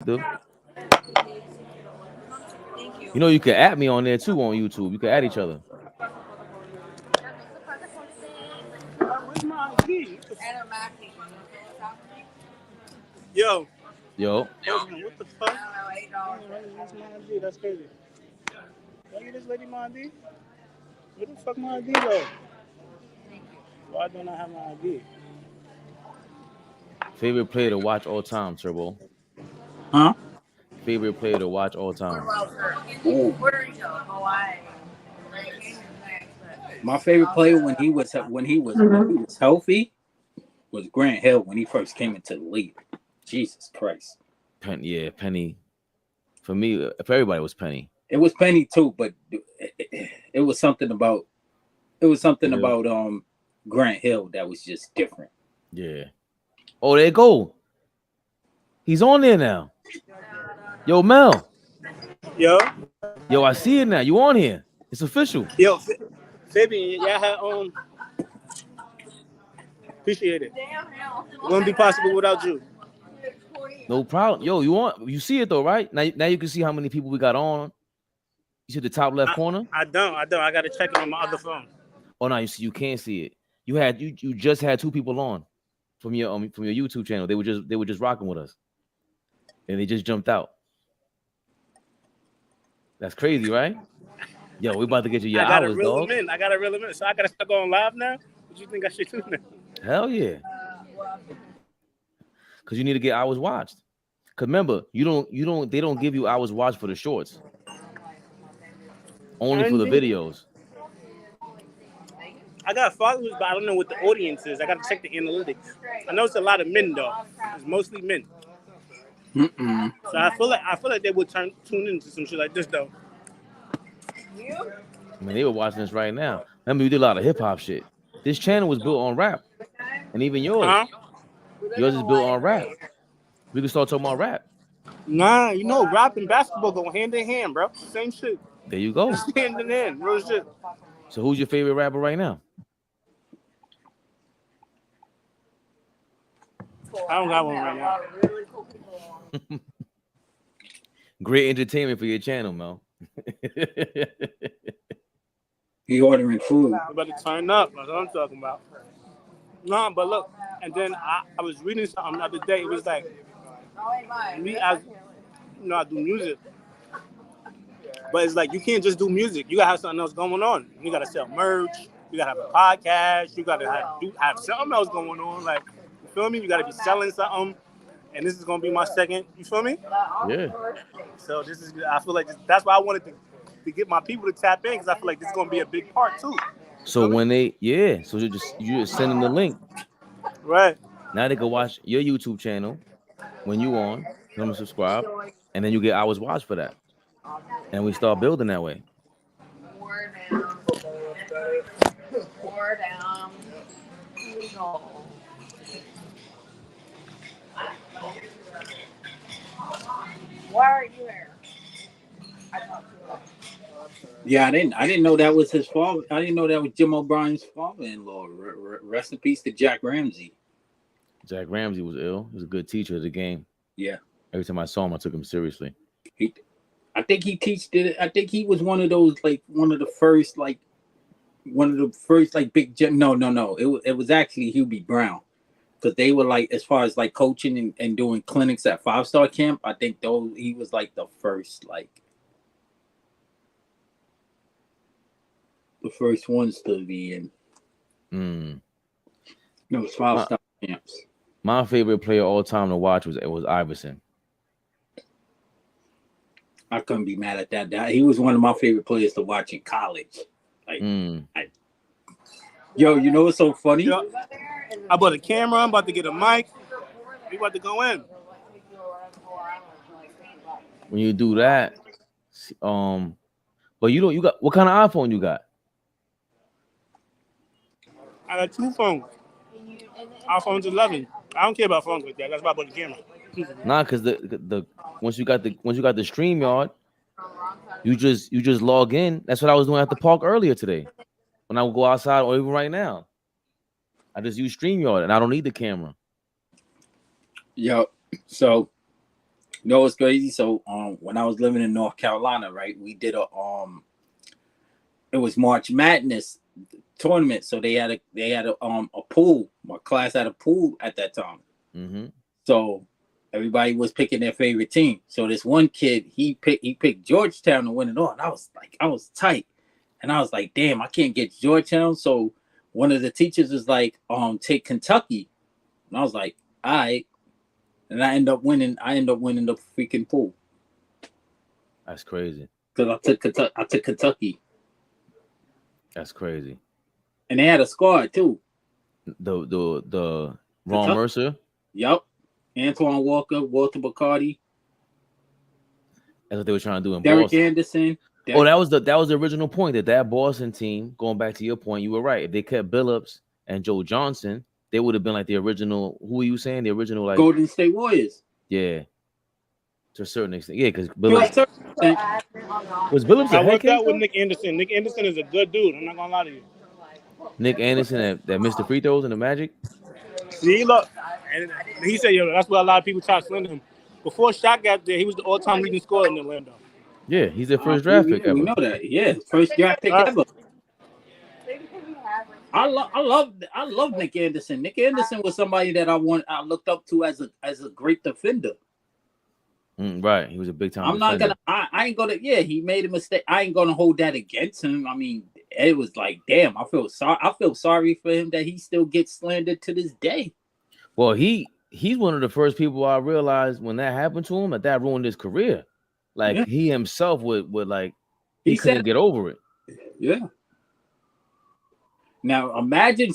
do. You know, you can add me on there too on YouTube. You can add each other. Where's my ID? Yo. Yo. What the fuck? Where's my ID? That's crazy. Can I get this lady my ID? Where the fuck my ID go? Why don't I have my ID? Favorite player to watch all time, Turbo. Huh? Favorite player to watch all time. Ooh. My favorite player when he was healthy was Grant Hill when he first came into the league. Jesus Christ. Penny. For me, for everybody, it was Penny. It was Penny too, but it was something about Grant Hill that was just different. Yeah. Oh, there you go. He's on there now. Yo, Mel. Yo, I see it now. You on here? It's official. Yo, Fabian, y'all had appreciate it. It wouldn't be possible without you. No problem. Yo, you see it though, right? Now you can see how many people we got on. You see the top left corner? I don't. I gotta check it on my other phone. Oh no, you can't see it. You just had 2 people on from your YouTube channel. They were just rocking with us, and they just jumped out. That's crazy, right? Yo, we about to get you your hours, dog. I gotta reel them in. So I gotta start going live now. What do you think I should do now? Hell yeah. Cause you need to get hours watched. Cause remember, they don't give you hours watched for the shorts. Only for the videos. I got followers, but I don't know what the audience is. I gotta check the analytics. I know it's a lot of men though. It's mostly men. Mm-mm. So I feel like they would tune into some shit like this though. I mean, they were watching this right now. Remember, we did a lot of hip hop shit. This channel was built on rap, and even yours. Huh? Yours is built on rap. We can start talking about rap. Nah, you know, rap and basketball go hand in hand, bro. Same shit. There you go. Hand in hand, real shit. So who's your favorite rapper right now? I don't got one right now. Great entertainment for your channel, Mel. He ordering food. You better turn up. That's what I'm talking about. No, but look, and then I was reading something the other day. It was like, me as you know, I do music, but it's like you can't just do music. You gotta have something else going on. You gotta sell merch. You gotta have a podcast. You gotta have something else going on. Like, you feel me? You gotta be selling something. And this is gonna be my second. You feel me? Yeah. So I feel like that's why I wanted to get my people to tap in, because I feel like this is gonna be a big part too. So when so you just send them the link. Right. Now they can watch your YouTube channel when you on, tell them to subscribe, and then you get hours watched for that. And we start building that way. More down. Why are you here? Yeah, I didn't know that was his father. I didn't know that was Jim O'Brien's father-in-law. Rest in peace to Jack Ramsey. Jack Ramsey was ill. He was a good teacher of the game. Yeah. Every time I saw him, I took him seriously. I think he I think he was one of those, like, one of the first big. No. It was actually Hubie Brown, because they were like, as far as like coaching and doing clinics at 5-star camp. I think he was like the first ones to be in. No, it's 5-star camps. My favorite player all time to watch was Iverson. I couldn't be mad at that. He was one of my favorite players to watch in college. Like, yo, you know what's so funny? Yo, I bought a camera. I'm about to get a mic. We about to go in. When you do that, but you got what kind of iPhone you got? I got 2 phones. iPhone's 11. I don't care about phones like that. That's why I bought the camera. Nah, because the once you got the StreamYard, you just log in. That's what I was doing at the park earlier today. When I would go outside, or even right now, I just use StreamYard and I don't need the camera. Yo, so You know what's crazy? So when I was living in North Carolina, right, we did it was March Madness tournament. So they had a pool. My class had a pool at that time. Mm-hmm. So everybody was picking their favorite team. So this one kid, he picked Georgetown to win it all. And I was tight. And I was like, damn, I can't get Georgetown. So one of the teachers was like, take Kentucky. And I was like, all right. And I end up winning the freaking pool. That's crazy. Because I took Kentucky. That's crazy. And they had a squad too. The Ron Mercer. Yep. Antoine Walker, Walter Bacardi. That's what they were trying to do in Derek Boston. Anderson. Oh, that was the original point that Boston team, going back to your point, you were right. If they kept Billups and Joe Johnson, they would have been like the original. Who are you saying? The original, like Golden State Warriors. Yeah, to a certain extent. Yeah, because Billups So was Billups a I head worked case, out with though? Nick Anderson. Nick Anderson is a good dude. I'm not gonna lie to you. Nick Anderson that missed the free throws in the Magic. See, look, and he said, yo, that's why a lot of people try to slander him. Before Shaq got there, he was the all-time leading scorer in Orlando. Yeah, he's their first draft pick ever. We know that. Yeah, first draft pick ever. I love Nick Anderson. Nick Anderson was somebody that I looked up to as a great defender. Right, he was a big time. I'm not gonna. I ain't gonna. Yeah, he made a mistake. I ain't gonna hold that against him. I mean, it was like, damn. I feel sorry for him that he still gets slandered to this day. Well, he's one of the first people I realized when that happened to him that ruined his career. Like he himself would like he couldn't get over it. Yeah. Now imagine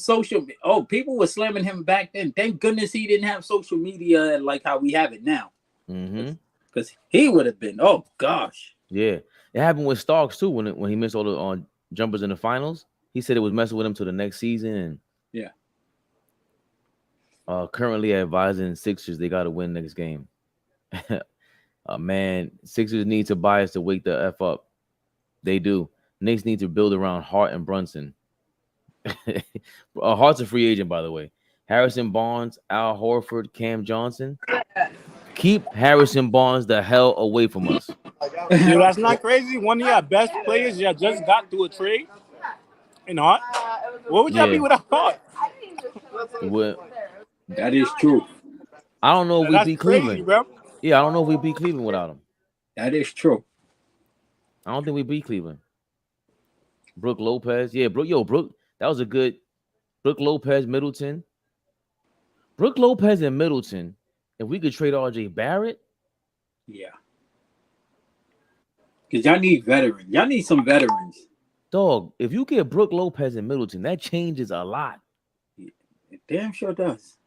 people were slamming him back then. Thank goodness he didn't have social media like how we have it now. Mm-hmm. Because he would have been, oh gosh. Yeah. It happened with Starks too when he missed all the jumpers in the finals. He said it was messing with him to the next season. And yeah. Currently advising Sixers, they got to win next game. Man, Sixers need Tobias to wake the F up. They do. Knicks need to build around Hart and Brunson. Hart's a free agent, by the way. Harrison Barnes, Al Horford, Cam Johnson. Keep Harrison Barnes the hell away from us. Yo, that's not crazy. One of your best players you just got through a trade in Hart. What would y'all be without Hart? That is true. I don't know if we beat crazy, Cleveland. Bro. Yeah, I don't know if we beat Cleveland without him. That is true. I don't think we beat Cleveland. Brooke Lopez. Yeah, Brooke. That was a good Brooke Lopez, Middleton. Brooke Lopez and Middleton. If we could trade RJ Barrett. Yeah. Because y'all need veterans. Y'all need some veterans. Dog, if you get Brooke Lopez and Middleton, that changes a lot. It damn sure does.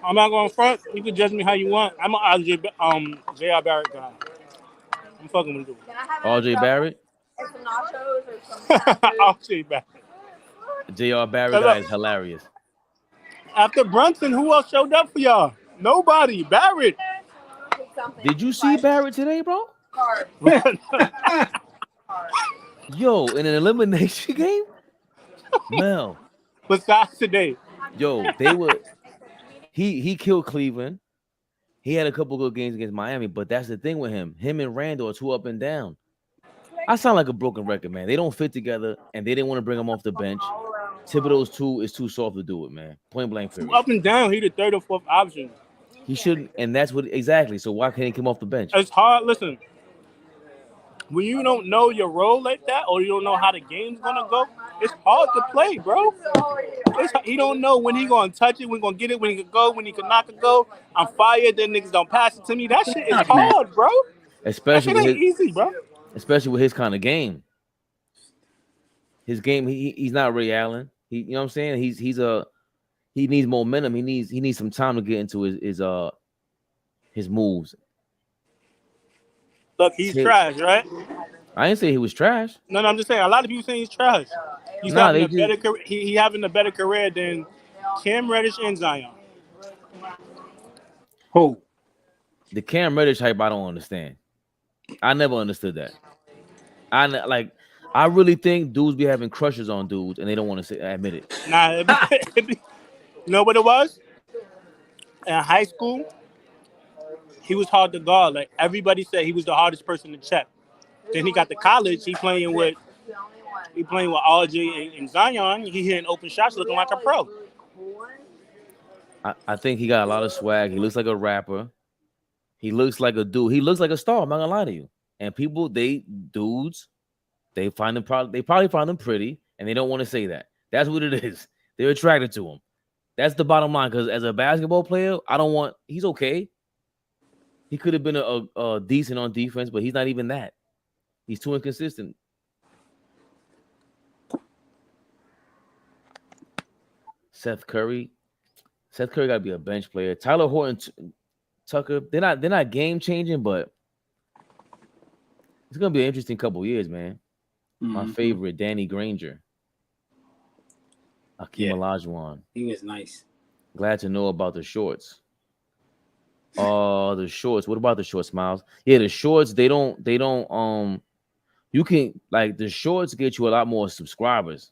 I'm not going front. You can judge me how you want. I'm an J.R. Barrett guy. I'm fucking with you. RJ Barrett? Some nachos or some RJ Barrett. J.R. Barrett guy is hilarious. After Brunson, who else showed up for y'all? Nobody. Barrett. Did you see Barrett today, bro? Yo, in an elimination game? Mel. Besides today. Yo, they were he killed Cleveland. He had a couple good games against Miami, but that's the thing with him. Him and Randall are too up and down. I sound like a broken record, man. They don't fit together, and they didn't want to bring him off the bench. Thibodeau's is too soft to do it, man. Point blank period. Up and down, he the third or fourth option. He shouldn't, and that's what exactly. So why can't he come off the bench? It's hard. Listen, when you don't know your role like that, or you don't know how the game's gonna go, it's hard to play, bro. He don't know when he gonna touch it, when he gonna get it, when he can go, when he can not go. I'm fired. Then niggas don't pass it to me. That shit is hard, bro. Especially that with shit ain't easy, bro. Especially with his kind of game. His game, he's not Ray Allen. You know what I'm saying? He needs momentum. He needs some time to get into his moves. Look, he's trash, right? I didn't say he was trash. No, I'm just saying a lot of people saying he's trash. He's having a better career. He having a better career than Cam Reddish and Zion. Who? The Cam Reddish hype, I don't understand. I never understood that. I really think dudes be having crushes on dudes and they don't want to admit it. Nah, you know what it was? In high school, he was hard to guard. Like everybody said, he was the hardest person to check. Then he got to college. He playing with RJ and Zion. He hitting open shots, looking like a pro. I think he got a lot of swag. He looks like a rapper. He looks like a dude. He looks like a star. I'm not gonna lie to you. And people, they find him they probably find him pretty, and they don't want to say that. That's what it is. They're attracted to him. That's the bottom line. Because as a basketball player, he's okay. He could have been a decent on defense, but he's not even that. He's too inconsistent. Seth Curry got to be a bench player. Tyler Horton, Tucker, they're not game changing, but it's gonna be an interesting couple of years, man. My favorite, Danny Granger, Akeem Olajuwon. He was nice. Glad to know about the shorts. The shorts. What about the shorts, Miles? Yeah, the shorts. They don't. You can the shorts get you a lot more subscribers.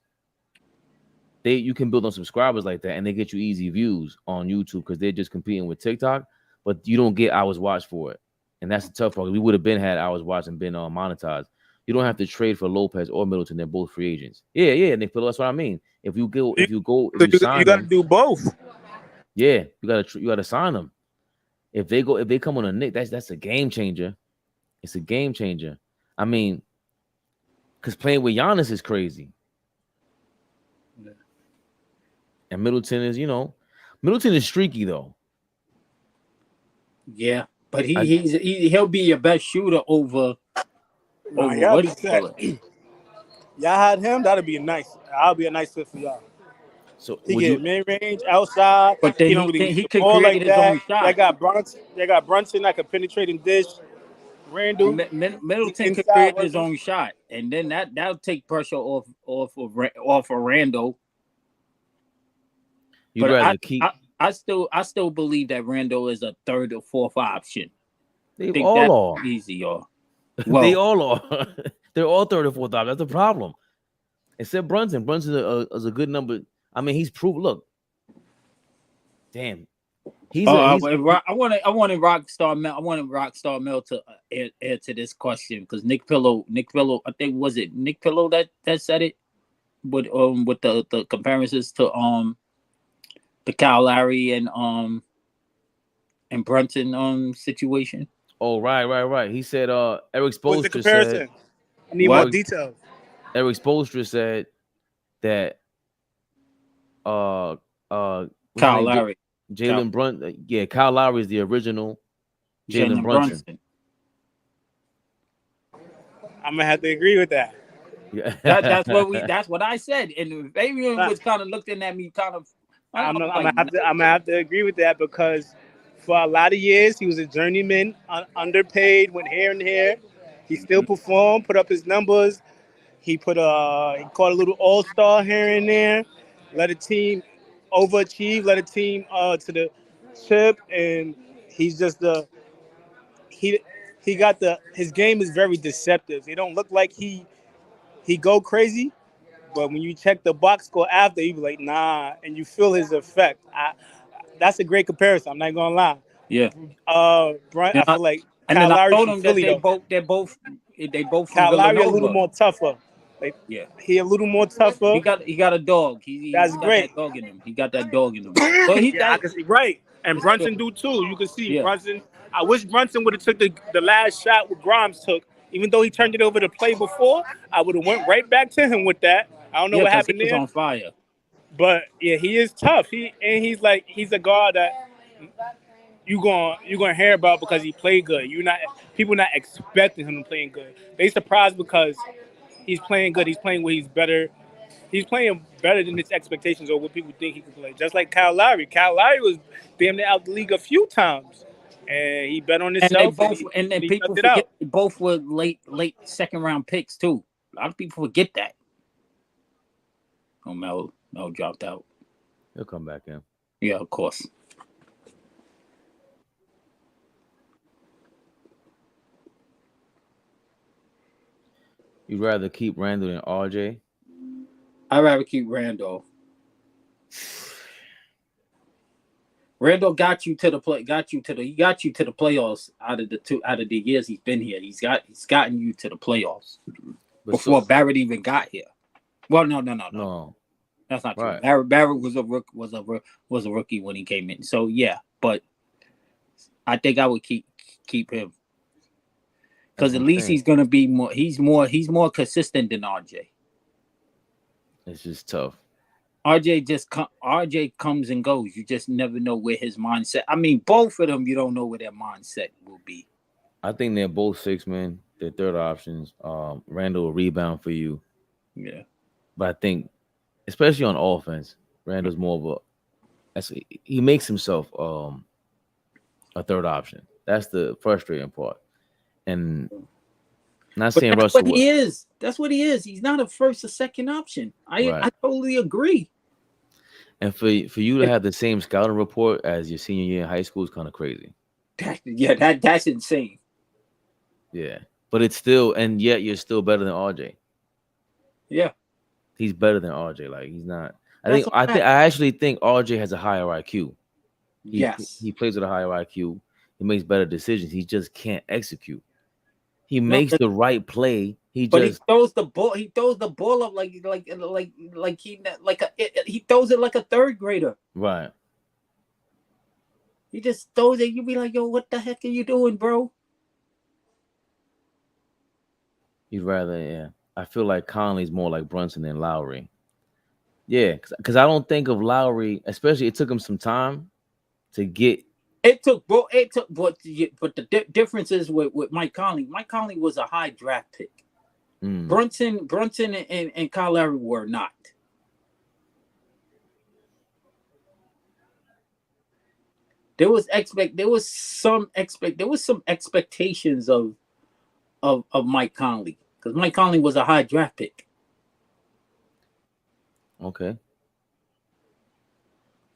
You can build on subscribers like that, and they get you easy views on YouTube because they're just competing with TikTok. But you don't get hours watched for it, and that's the tough part. We would have been had hours watched and been monetized. You don't have to trade for Lopez or Middleton; they're both free agents. Yeah, Nick Pillow. That's what I mean. You got to do both. Yeah, you gotta sign them. If they come on a Nick, that's a game changer. It's a game changer. I mean, because playing with Giannis is crazy. Yeah. And Middleton is streaky though. Yeah, but he'll be your best shooter over y'all had him. That'll be nice. I'll be a nice fit for y'all. So he get mid range outside, but then he could create his own shot. They got Brunson that could penetrate and dish. Randall Middleton could create his own shot, and then that'll take pressure off of Randall. You'd rather keep. I still believe that Randall is a third or fourth option. They all are easy, y'all. Well, they all are. They're all third or fourth option. That's the problem. Except Brunson. Brunson is a good number. I mean, he's proved. Look, damn. I wanted Rockstar Mel. I wanted Rockstar Mel to add to this question because Nick Pillow. I think was it Nick Pillow that said it, with the comparisons to the Kyle Lowry and Brunson situation. Oh right. He said Eric Spoelstra What's the comparison? said. I need more details. Eric Spoelstra said that Kyle Lowry. Jalen Brunson. Yeah, Kyle Lowry is the original Jalen Brunson. I'm gonna have to agree with that. Yeah. That's what I said. And Fabian was kind of looking at me kind of. I'm gonna have to agree with that because for a lot of years he was a journeyman, underpaid, went here and here. He still performed, put up his numbers. He caught a little all-star here and there, led a team overachieve, led a team to the chip, and he's just his game is very deceptive. It don't look like he go crazy, but when you check the box score after, you be like, nah, and you feel his effect. That's a great comparison. I'm not gonna lie. Yeah. Brian, I feel like and Kyle then I Lowry told him that they both Kyle Lowry a little more tougher. He a little more tougher. He got a dog. That's great. That dog in him. He got that dog in him. So I can see, right. And Brunson do too. You can see Brunson. I wish Brunson would have took the last shot what Grimes took. Even though he turned it over to play before, I would have went right back to him with that. I don't know what happened he was there. On fire. But yeah, he is tough. He's a guard that you gonna hear about because he played good. People not expecting him to play good. They surprised because he's playing good. He's playing where he's better. He's playing better than his expectations or what people think he can play. Just like Kyle Lowry. Kyle Lowry was damn near out the league a few times. And he bet on himself. And then people forget they both were late second round picks too. A lot of people forget that. Oh, Mel dropped out. He'll come back in. Yeah, of course. You'd rather keep Randall than RJ? I'd rather keep Randall. Randall got you to the playoffs out of the years he's been here. He's gotten you to the playoffs But before so, Barrett even got here. Well, no. no, That's not true. right. Barrett was a rookie when he came in. So yeah, but I think I would keep him because at least he's gonna be more. He's more consistent than RJ. It's just tough. RJ comes and goes. You just never know where his mindset. I mean, both of them, you don't know where their mindset will be. I think they're both 6 men. They're third options. Randall will rebound for you. Yeah. But I think, especially on offense, Randall's more of he makes himself a third option. That's the frustrating part. And not saying that's Russell. What he is. That's what he is. He's not a first or second option. I totally agree. And for you to have the same scouting report as your senior year in high school is kind of crazy. That's insane. Yeah. But it's still, and yet you're still better than RJ. Yeah. He's better than RJ. Like, he's not. I actually think RJ has a higher IQ. He plays with a higher IQ. He makes better decisions. He just can't execute. He makes the right play. He throws the ball. He throws the ball up he throws it like a third grader. Right. He just throws it. You be like, yo, what the heck are you doing, bro? You'd rather, yeah. I feel like Conley's more like Brunson than Lowry. Yeah, because I don't think of Lowry, especially it took him some time to get. But the difference is with Mike Conley. Mike Conley was a high draft pick. Brunson and Kyle Lowry were not. There was some expectations of Mike Conley because Mike Conley was a high draft pick. Okay.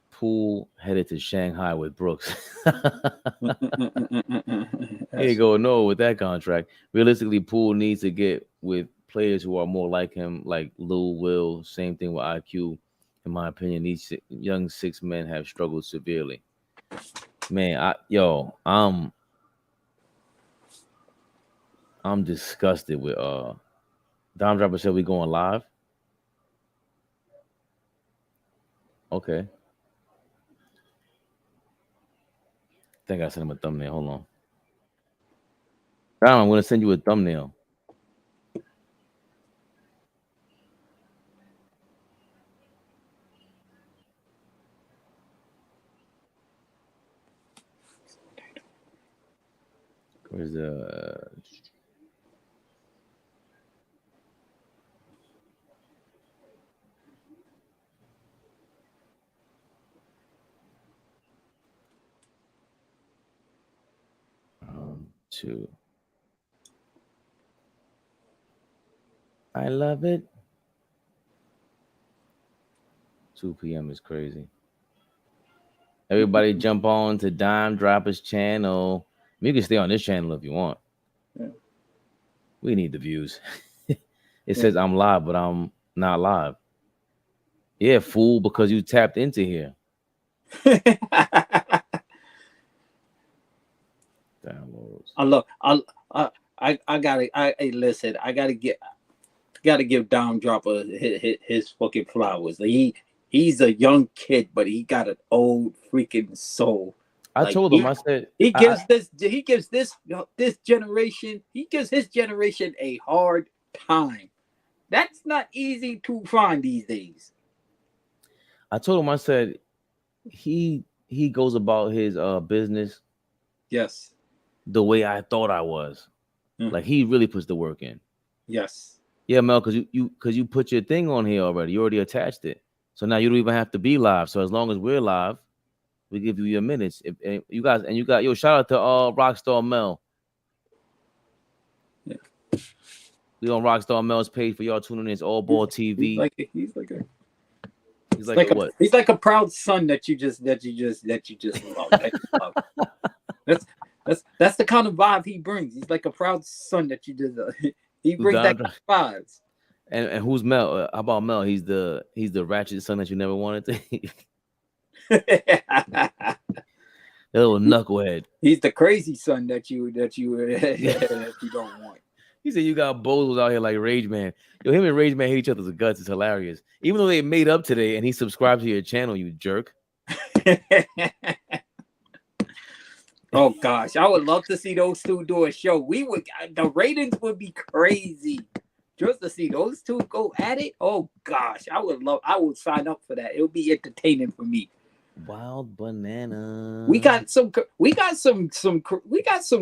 Poole headed to Shanghai with Brooks. He ain't going nowhere with that contract. Realistically, Poole needs to get with players who are more like him, like Lou Will. Same thing with IQ. In my opinion, these young 6 men have struggled severely. Man, I'm disgusted with Dom Dropper said we going live. Okay. I think I sent him a thumbnail. Hold on. Dom, I'm gonna send you a thumbnail. Where's the 2. I love it. 2 p.m. is crazy. Everybody jump on to Dime Dropper's channel. You can stay on this channel if you want. Yeah. We need the views. It says I'm live, but I'm not live. Yeah, fool, because you tapped into here. Downloads. Listen. I gotta give Dom Dropper his fucking flowers. He's a young kid, but he got an old freaking soul. I told him. I said he gives his generation a hard time. That's not easy to find these days. I told him. I said he goes about his business. Yes. The way I thought I was. Like he really puts the work in. Yes. Yeah, Mel, because you put your thing on here already. You already attached it. So now you don't even have to be live. So as long as we're live, we give you your minutes. If you guys shout out to Rockstar Mel. Yeah. We on Rockstar Mel's page for y'all tuning in. It's All Ball TV. He's like a proud son that you just love. That's the kind of vibe he brings. He's like a proud son that you just he brings that kind of vibes. And who's Mel? How about Mel? He's the ratchet son that you never wanted to. That little knucklehead. He's the crazy son that you that you don't want. He said you got bozos out here like Rage Man. Yo, him and Rage Man hate each other's guts. It's hilarious. Even though they made up today and he subscribed to your channel, you jerk. Oh gosh, I would love to see those two do a show. The ratings would be crazy. Just to see those two go at it. Oh gosh, I would sign up for that. It would be entertaining for me. Wild banana. We got some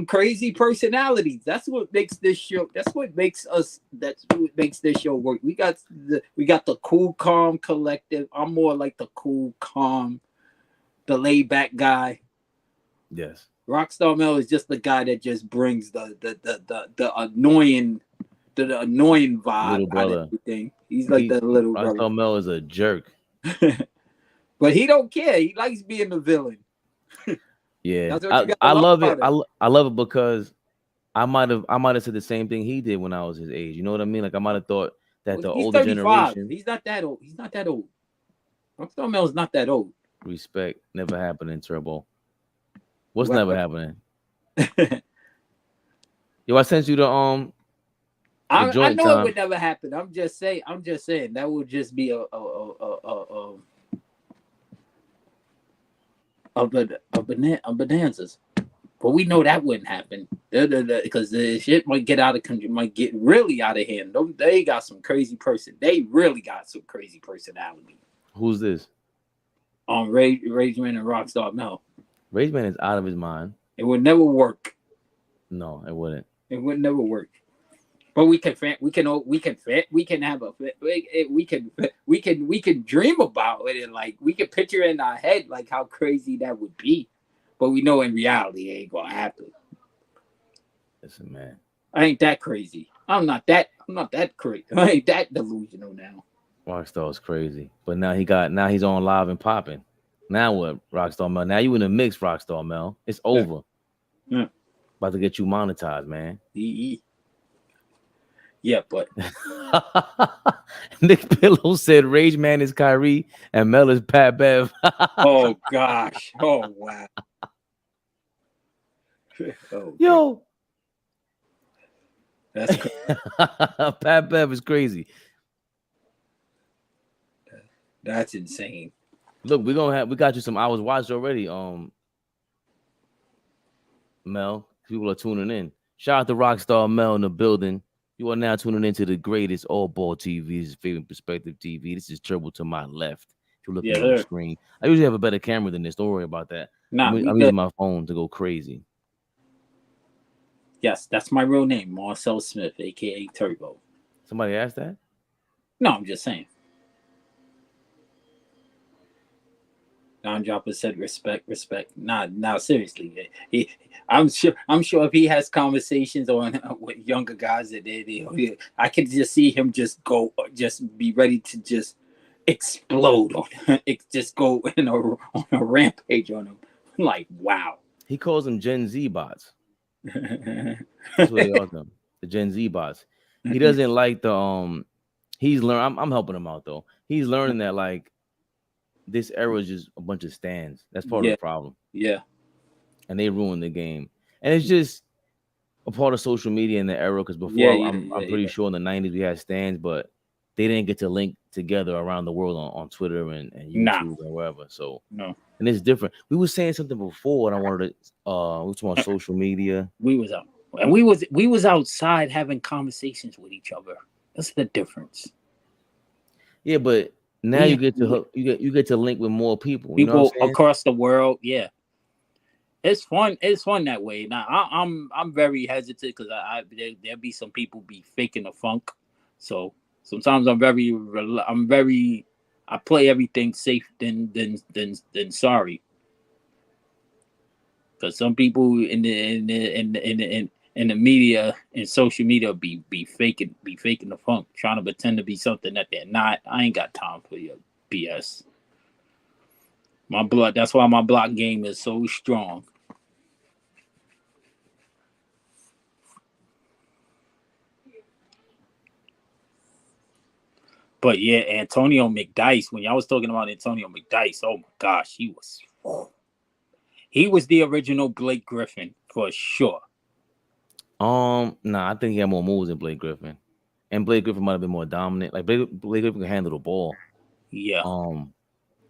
crazy personalities. That's what makes this show. That's what makes this show work. We got the cool, calm collective. I'm more like the cool, calm, the laid back guy. Yes. Rockstar Mel is just the guy that just brings the annoying vibe Little brother. out of everything. He's like the little Rockstar brother. Mel is a jerk. But he don't care. He likes being the villain. Yeah, That's what you I gotta love love it. about I love it because I might have said the same thing he did when I was his age. You know what I mean? Like I might have thought that the He's older 35. generation. He's not that old. He's not that old. Rockstar Mel's not that old. Respect never happening, Turbo. What's Right. never happening? Yo, I sent you the I joint know time. it would never happen. I'm just saying that would just be a bonanzas. But we know that wouldn't happen because the shit might get out of country, might get really out of hand. They got some crazy person. They really got some crazy personality. Who's this? Rage Man and Rockstar Mel. Rage Man is out of his mind. It would never work. No, it wouldn't. It would never work. But we can have we can dream about it, and like we can picture in our head like how crazy that would be. But we know in reality it ain't gonna happen. Listen, man. I ain't that crazy. I'm not that crazy. I ain't that delusional now. Rockstar is crazy. But now he's on live and popping. Now what, Rockstar Mel? Now you in the mix, Rockstar Mel. It's over. Yeah. About to get you monetized, man. Yeah, but Nick Pillow said Rage Man is Kyrie and Mel is Pat Bev. oh gosh. Oh wow. Oh, Yo. that's crazy. Pat Bev is crazy. That's insane. Look, we got you some hours watched already. Mel, people are tuning in. Shout out to Rockstar Mel in the building. You are now tuning into the greatest all ball TV. This is favorite perspective TV. This is Turbo to my left. If you look at the screen, I usually have a better camera than this. Don't worry about that. I'm using my phone to go crazy. Yes, that's my real name, Marcel Smith, aka Turbo. Somebody asked that? No, I'm just saying. Don Dropper said respect. Nah, seriously. I'm sure if he has conversations with younger guys that I can just see him just be ready to just explode just go on a rampage on him. I'm like, wow. He calls them Gen Z bots. That's what they are them. The Gen Z bots. He doesn't like the he's learning. I'm helping him out though. He's learning that like this era is just a bunch of stands. That's part of the problem. Yeah. And they ruined the game. And it's just a part of social media in the era because before I'm pretty sure in the 90s we had stands, but they didn't get to link together around the world on Twitter and YouTube and wherever. So no. And it's different. We were saying something before and I wanted to we were talking about social media. We was out. And we was outside having conversations with each other. That's the difference. Yeah, but now you get to link with more people. You know what I'm saying? Across the world. Yeah, it's fun. It's fun that way. Now I'm very hesitant because there'll be some people be faking the funk. So sometimes I play everything safe than sorry. Because some people in the media and social media be faking the funk, trying to pretend to be something that they're not. I ain't got time for your BS. That's why my block game is so strong. But yeah, Antonio McDyess, when y'all was talking about Antonio McDyess, oh my gosh, he He was the original Blake Griffin for sure. Nah, I think he had more moves than Blake Griffin, and Blake Griffin might have been more dominant. Like Blake Griffin could handle the ball. Yeah.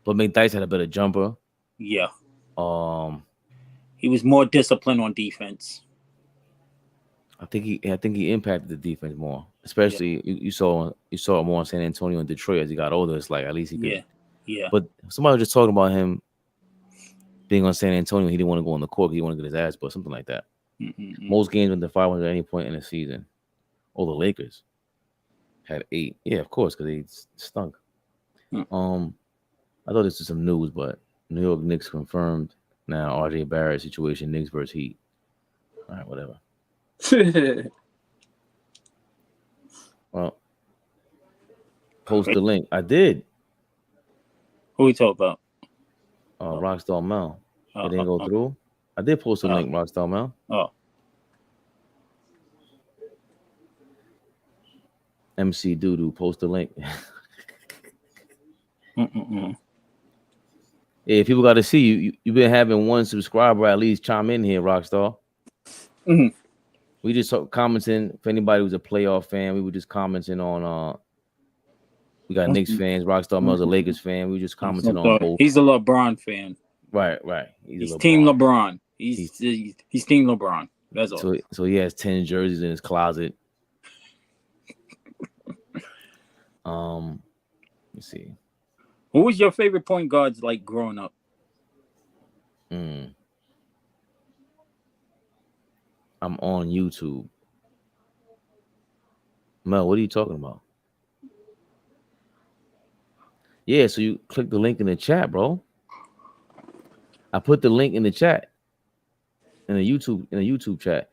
But McDyess had a better jumper. Yeah. He was more disciplined on defense. I think he impacted the defense more, especially you saw more in San Antonio and Detroit as he got older. It's like at least he could. Yeah. But somebody was just talking about him being on San Antonio. He didn't want to go on the court. He wanted to get his ass, but something like that. Most games went to 500 at any point in the season. Oh, the Lakers had 8. Yeah, of course, because they stunk. I thought this was some news, but New York Knicks confirmed now RJ Barrett situation, Knicks versus Heat. All right, whatever. Well, post the link. I did. Who we talk about? Rockstar Mel. It didn't go through. I did post a link, Rockstar Mel. MC Doodoo, post the link. Hey, people got to see you. You've been having one subscriber at least chime in here, Rockstar. We just commenting. If anybody was a playoff fan, we were just commenting on. We got Knicks fans. Rockstar Mel's a Lakers fan. We were just commenting on both. He's a LeBron fan. Right. He's Team LeBron. He's Team LeBron. That's all. So he has 10 jerseys in his closet. Let's see. Who was your favorite point guards like growing up? I'm on YouTube. Mel, what are you talking about? Yeah, so you click the link in the chat, bro. I put the link in the chat. In the YouTube chat.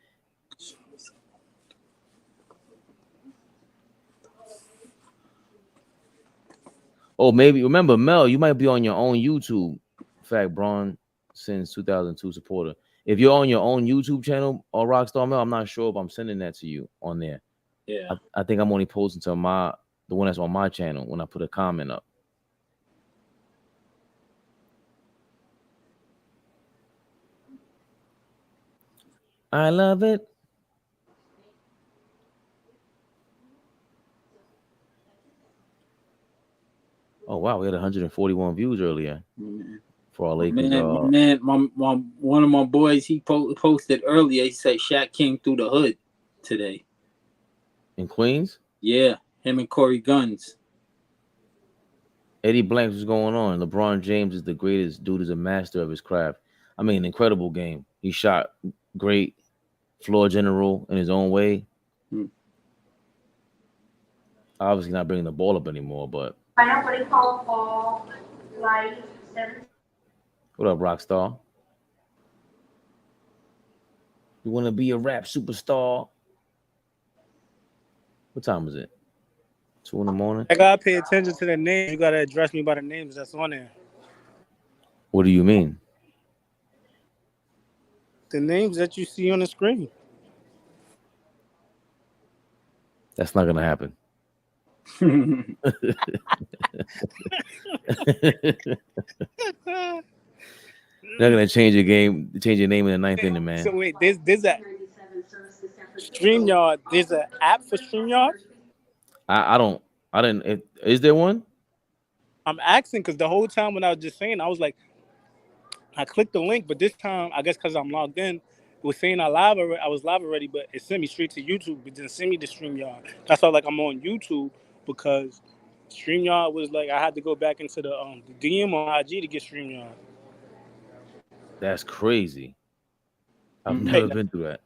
Oh, maybe remember, Mel, you might be on your own YouTube. In fact, Braun since 2002 supporter. If you're on your own YouTube channel or Rockstar Mel, I'm not sure if I'm sending that to you on there. Yeah. I think I'm only posting to the one that's on my channel when I put a comment up. I love it. Oh wow, we had 141 views earlier for our Lakers. One of my boys, he posted earlier. He said Shaq came through the hood today in Queens. Yeah, him and Corey Guns. Eddie Blanks, what's going on? LeBron James is the greatest. Dude is a master of his craft. I mean, incredible game. He shot great, floor general in his own way. Obviously not bringing the ball up anymore, but. What up, Rockstar? You want to be a rap superstar? What time is it? 2 a.m. I gotta pay attention to the names. You gotta address me by the names that's on there. What do you mean? The names that you see on the screen. That's not gonna happen. They're gonna change your name in the 9th inning, man. So wait, there's a StreamYard. There's an app for StreamYard. I didn't. Is there one? I'm asking because the whole time when I was just saying, I was like, I clicked the link, but this time I guess because I'm logged in, it was saying I was live already, but it sent me straight to YouTube. It didn't send me to StreamYard. That's why like I'm on YouTube. Because StreamYard was like I had to go back into the DM on IG to get StreamYard. That's crazy. I've never been through that.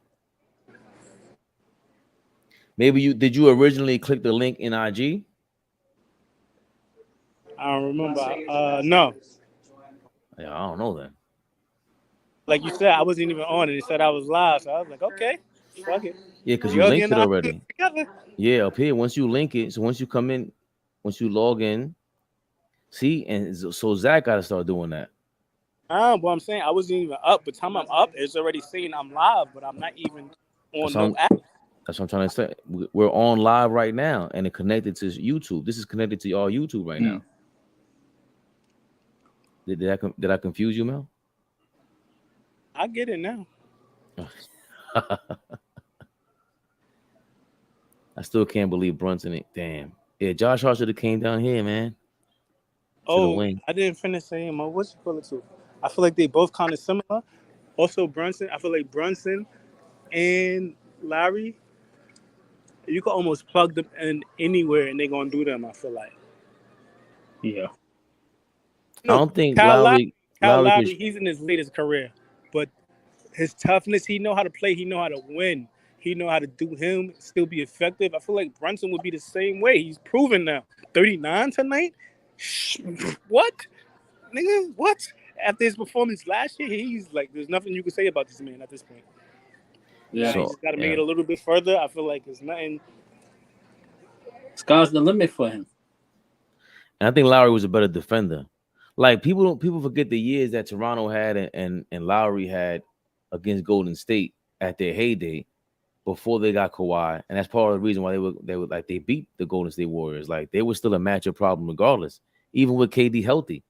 Maybe did you originally click the link in IG? I don't remember. No. Yeah, I don't know then. Like you said, I wasn't even on it. It said I was live, so I was like, okay, fuck it. Yeah, because you linked it already. Yeah, up here, once you link it, so once you come in, once you log in, see, and so Zach got to start doing that. But I'm saying I wasn't even up. By the time I'm up, it's already saying I'm live, but I'm not even on no app. That's what I'm trying to say. We're on live right now, and it connected to YouTube. This is connected to our YouTube right now. Did I confuse you, Mel? I get it now. I still can't believe Brunson. Damn. Yeah, Josh Hart should have came down here, man. To the Oh, wing. I didn't finish saying what's you call it too. I feel like they both kind of similar. Also, Brunson. I feel like Brunson and Larry, you can almost plug them in anywhere and they're gonna do them. I feel like. Yeah. I don't think Kyle Lowry Lowry, he's in his latest career, but his toughness, he know how to play, he know how to win, he know how to do him, still be effective. I feel like Brunson would be the same way. He's proven now. 39 tonight? What? Nigga, what? After his performance last year, he's like, there's nothing you can say about this man at this point. Yeah. He just got to make it a little bit further. I feel like there's nothing. Sky's the limit for him. And I think Lowry was a better defender. Like people forget the years that Toronto had and Lowry had against Golden State at their heyday before they got Kawhi, and that's part of the reason why they beat the Golden State Warriors. Like they were still a matchup problem regardless, even with KD healthy.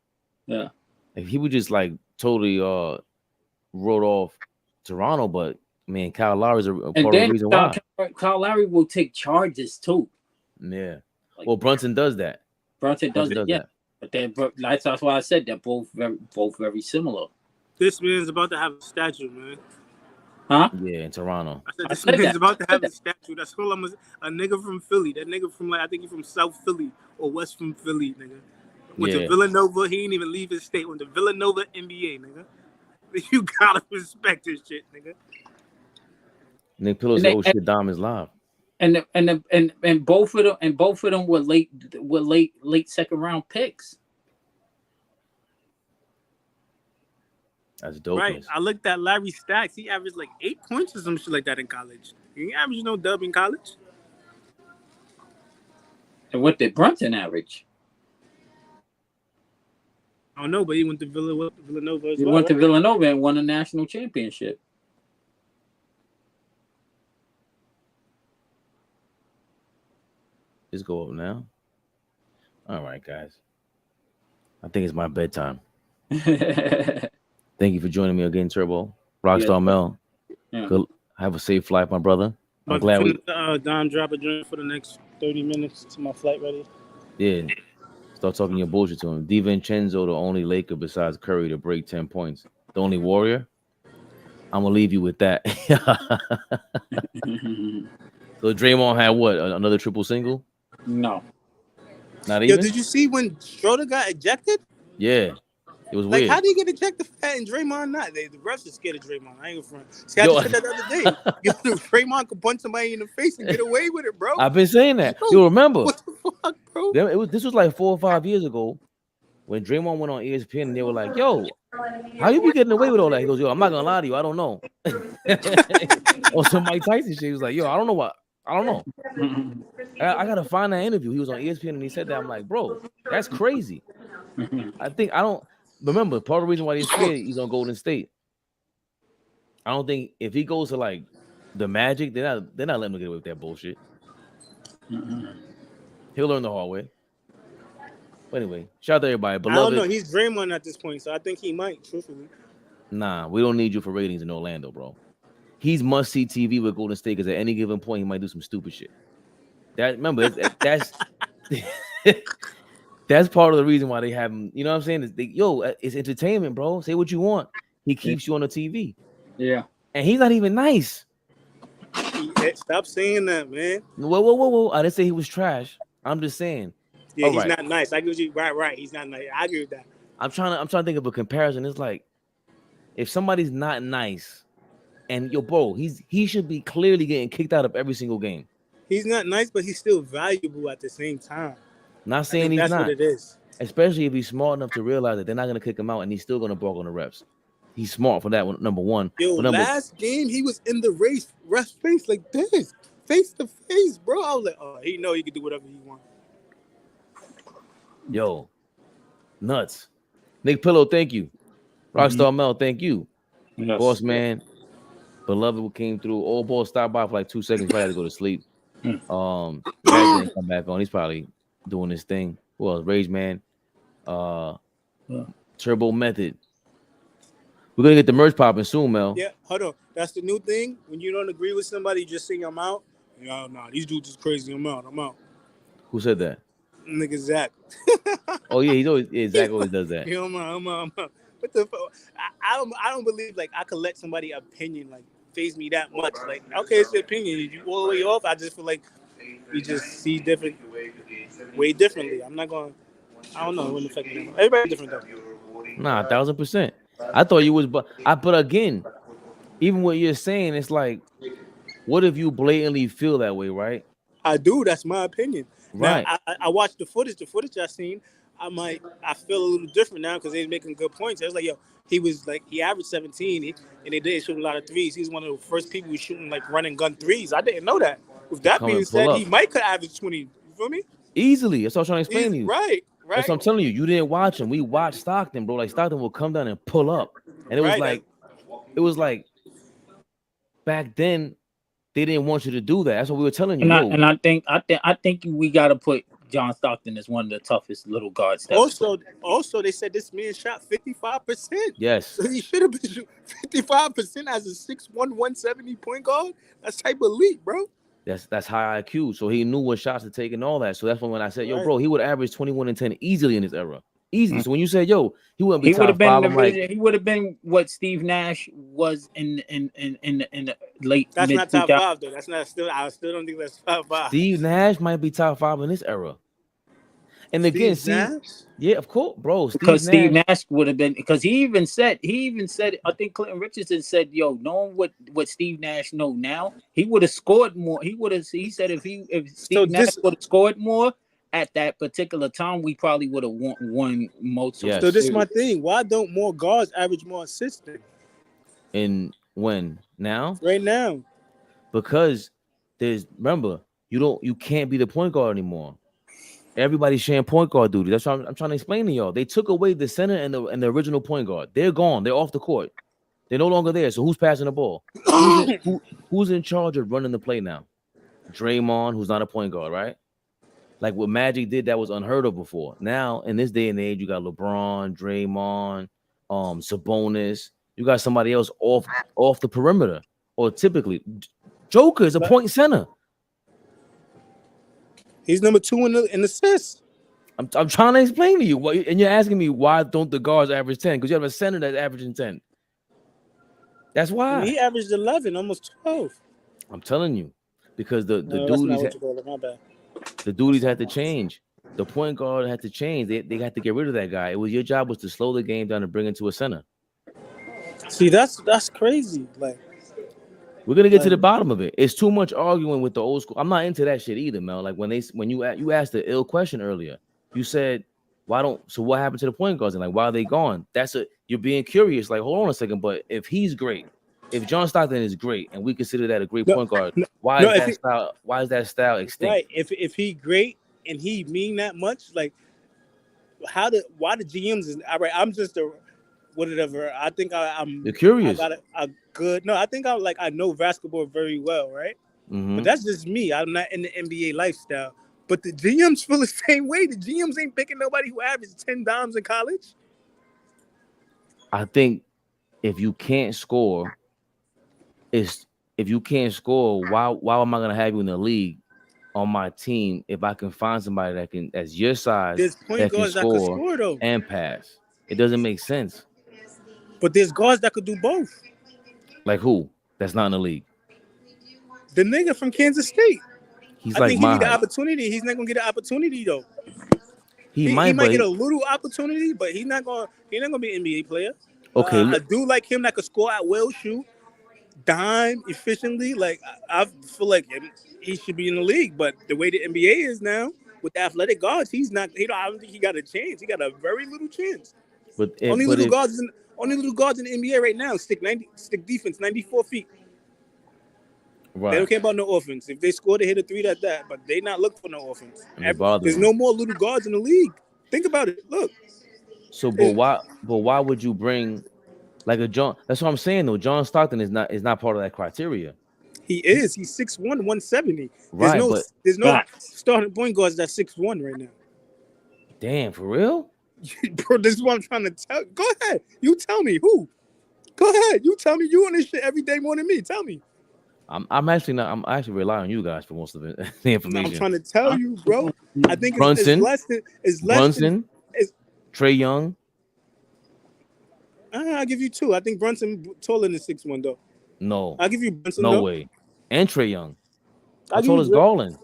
Yeah, like he would just like totally wrote off Toronto, but man, Kyle Lowry's a part of the reason why. Kyle Lowry will take charges too. Yeah, well Brunson does that. Brunson does that. But that's why I said they're both very similar. This man's about to have a statue, man. Huh? Yeah, in Toronto. I said this man's about to have a statue. That's all a nigga from Philly. That nigga from I think he's from South Philly or West from Philly, nigga. Went to Villanova. He didn't even leave his state. Went to Villanova NBA, nigga. You gotta respect this shit, nigga. Nick Pillow said, "Oh shit, Dom is live." And both of them were late second round picks. That's dope. Right. I looked at Larry's stats. He averaged like 8 points or some shit like that in college. He averaged no dub in college. And what did Brunson average? I don't know, but he went to Villanova as well. He went to Villanova and won a national championship. Just go up now. All right, guys. I think it's my bedtime. Thank you for joining me again, Turbo. Rockstar Mel. Yeah. Good. Have a safe flight, my brother. I'm glad we. Don drop a drink for the next 30 minutes to my flight ready. Yeah. Start talking your bullshit to him. DiVincenzo, the only Laker besides Curry to break 10 points. The only Warrior. I'm gonna leave you with that. So Draymond had what? Another triple single? No. Not even. Yo, did you see when Schroeder got ejected? Yeah. It was like, weird. How did he get ejected for that and Draymond not? The refs are scared of Draymond. I ain't gonna front. See, I just said that the other day. Yo, Draymond could punch somebody in the face and get away with it, bro. I've been saying that. You remember? What the fuck, bro? This was like 4 or 5 years ago when Draymond went on ESPN and they were like, "Yo, how you be getting away with all that?" He goes, "Yo, I'm not gonna lie to you. I don't know." Or some Mike Tyson shit. He was like, "Yo, I don't know what. I don't know. I gotta find that interview." He was on ESPN and he said that. I'm like, bro, that's crazy. I don't remember part of the reason why he's scared. He's on Golden State. I don't think if he goes to like the Magic, they're not letting him get away with that bullshit. He'll learn the hard way. But anyway, shout out to everybody. Beloved, I don't know. He's Draymond at this point, so I think he might. Truthfully, nah, we don't need you for ratings in Orlando, bro. He's must see TV with Golden State because at any given point he might do some stupid shit. That's that's part of the reason why they have him. You know what I'm saying? It's entertainment, bro. Say what you want. He keeps you on the TV. Yeah, and he's not even nice. Stop saying that, man. Whoa! I didn't say he was trash. I'm just saying. Yeah, he's not nice. I agree with you. Right. He's not nice. I agree with that. I'm trying to think of a comparison. It's like if somebody's not nice. And bro, he should be clearly getting kicked out of every single game. He's not nice, but he's still valuable at the same time. Not saying he's that's not. What it is. Especially if he's smart enough to realize that they're not going to kick him out, and he's still going to bark on the refs. He's smart for that one. Number one. Yo, last game he was in the ref face like this, face to face, bro. I was like, oh, he know he can do whatever he wants. Yo, nuts. Nick Pillow, thank you. Rockstar Mel, thank you. Yes. Boss man. Beloved came through. Old Ball stopped by for like 2 seconds. Probably had to go to sleep. Rag didn't come back on. He's probably doing his thing. Who else? Rage Man. Turbo Method. We're gonna get the merch popping soon, Mel. Yeah, hold on. That's the new thing. When you don't agree with somebody, you just sing them out. Yo, nah, these dudes is crazy. I'm out. Who said that? Nigga Zach. Oh yeah, Zach always does that. Yeah, I'm out. What the fuck? I don't believe like I could let somebody opinion like phase me that much. Like, okay, it's your opinion. You all the way off. I just feel like we just see different way differently. I'm not going. I don't know. It wouldn't affect me. Everybody different though. Nah, 1000%. I thought you was, but again, even what you're saying, it's like, what if you blatantly feel that way, right? I do. That's my opinion. Right. Now, I watched the footage. The footage I seen, I feel a little different now because they're making good points. I was like, yo, he averaged 17, and they did shoot a lot of threes. He's one of the first people who's shooting like running gun threes. I didn't know that. With that Come being and pull said, up. he might could average 20. You feel me? Easily. That's what I'm trying to explain to you. Right. That's what I'm telling you. You didn't watch him. We watched Stockton, bro. Like Stockton will come down and pull up, and it was like back then they didn't want you to do that. That's what we were telling you. I think we got to put John Stockton as one of the toughest little guards. Also, they said this man shot 55%. Yes. So he should have been shooting 55% as a 6'1", 170 point guard. That's type of elite, bro. That's high IQ. So he knew what shots to take and all that. So that's when I said, yo, bro, he would average 21 and 10 easily in this era. Easy. So when you said, yo, he wouldn't be top five, I'm like, he would have been what Steve Nash was in the late. That's not top 5 though. That's not still. I still don't think that's top 5. Steve Nash might be top 5 in this era. And again, yeah, of course, bro. Steve Nash would have been, because he even said, I think Clinton Richardson said, yo, knowing what Steve Nash know now, he would have scored more. He said if Steve Nash would have scored more at that particular time, we probably would have won most. Yes. So this is my thing. Why don't more guards average more assists? Now? Right now. Because you can't be the point guard anymore. Everybody's sharing point guard duty. That's what I'm trying to explain to y'all. They took away the center and the original point guard. They're gone. They're off the court. They're no longer there. So who's passing the ball? Who's in charge of running the play now? Draymond, who's not a point guard, right? Like what Magic did, that was unheard of before. Now, in this day and age, you got LeBron, Draymond, Sabonis. You got somebody else off the perimeter. Or typically, Joker is a point center. He's number 2 in assists. I'm trying to explain to you, and you're asking me why don't the guards average 10? Because you have a center that's averaging 10. That's why. He averaged 11, almost 12. I'm telling you, because the duties had to change. The point guard had to change. They had to get rid of that guy. Your job was to slow the game down and bring it to a center. See, that's crazy. Like, we're gonna get to the bottom of it. It's too much arguing with the old school. I'm not into that shit either, Mel. Like when you asked the ill question earlier, you said, so what happened to the point guards? And like, why are they gone? You're being curious. Like, hold on a second. But if he's great, if John Stockton is great, and we consider that a great point guard, why is that style extinct? Right. If he great and he mean that much, like, why the GMs is all right? I'm just a whatever. I think I'm. You're curious. I got a good. No, I think I know basketball very well, right? Mm-hmm. But that's just me. I'm not in the NBA lifestyle. But the GMs feel the same way. The GMs ain't picking nobody who averaged 10 dimes in college. I think if you can't score, why am I gonna have you in the league on my team if I can find somebody that's your size, there's point guards that can score though and pass? It doesn't make sense. But there's guards that could do both. Like who? That's not in the league. The nigga from Kansas State. I think he need the opportunity. He's not gonna get an opportunity though. He might get a little opportunity, but he's not gonna be an NBA player. Okay, I do like him that could score at will, shoot, dime efficiently. Like I feel like he should be in the league, but the way the NBA is now with the athletic guards, he's not. I don't think he got a chance. He got a very little chance. Only little guards in the NBA right now stick defense 94 feet. Right. They don't care about no offense. If they score, they hit a 3. That's that. But they not look for no offense. There's no more little guards in the league. Think about it. Look. So, but why would you bring like a John? That's what I'm saying though. John Stockton is not part of that criteria. He is. He's 6'1", 170. Right. There's no starting point guards that's 6'1" right now. Damn, for real? Bro, this is what I'm trying to tell. Go ahead. You tell me who. Go ahead. You tell me. You on this shit every day more than me. Tell me. I'm actually not. I'm actually relying on you guys for most of it, the I'm information. trying to tell you, bro. I think it's Brunson, less than. It's less than. Brunson, Trey Young. I'll give you 2. I think Brunson taller than 6'1", though. No, I'll give you Brunson. no though. way. And Trey Young. I'll How give tall you is Garland?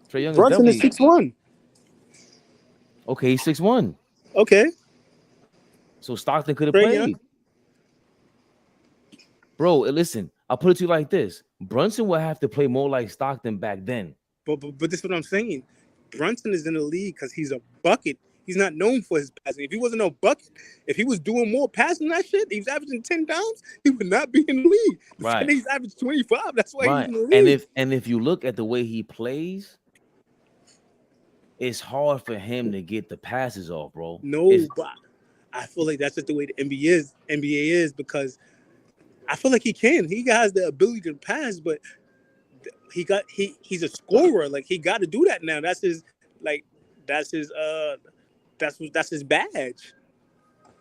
Trey Young Brunson is is definitely 6'1". okay. He's 6'1". Okay. So Stockton could have Trey played. Young. Bro, listen, I'll put it to you like this. Brunson would have to play more like Stockton back then. But this is what I'm saying. Brunson is in the league because he's a bucket. He's not known for his passing. If he wasn't no bucket, if he was doing more passing that shit, he was averaging 10 downs, he would not be in the league. Right. He's averaged 25. That's why Right. he's in the league. And if you look at the way he plays, it's hard for him to get the passes off, bro. No, but I feel like that's just the way the NBA is because I feel like he can. He has the ability to pass, but he's a scorer. Like he got to do that now. That's his badge.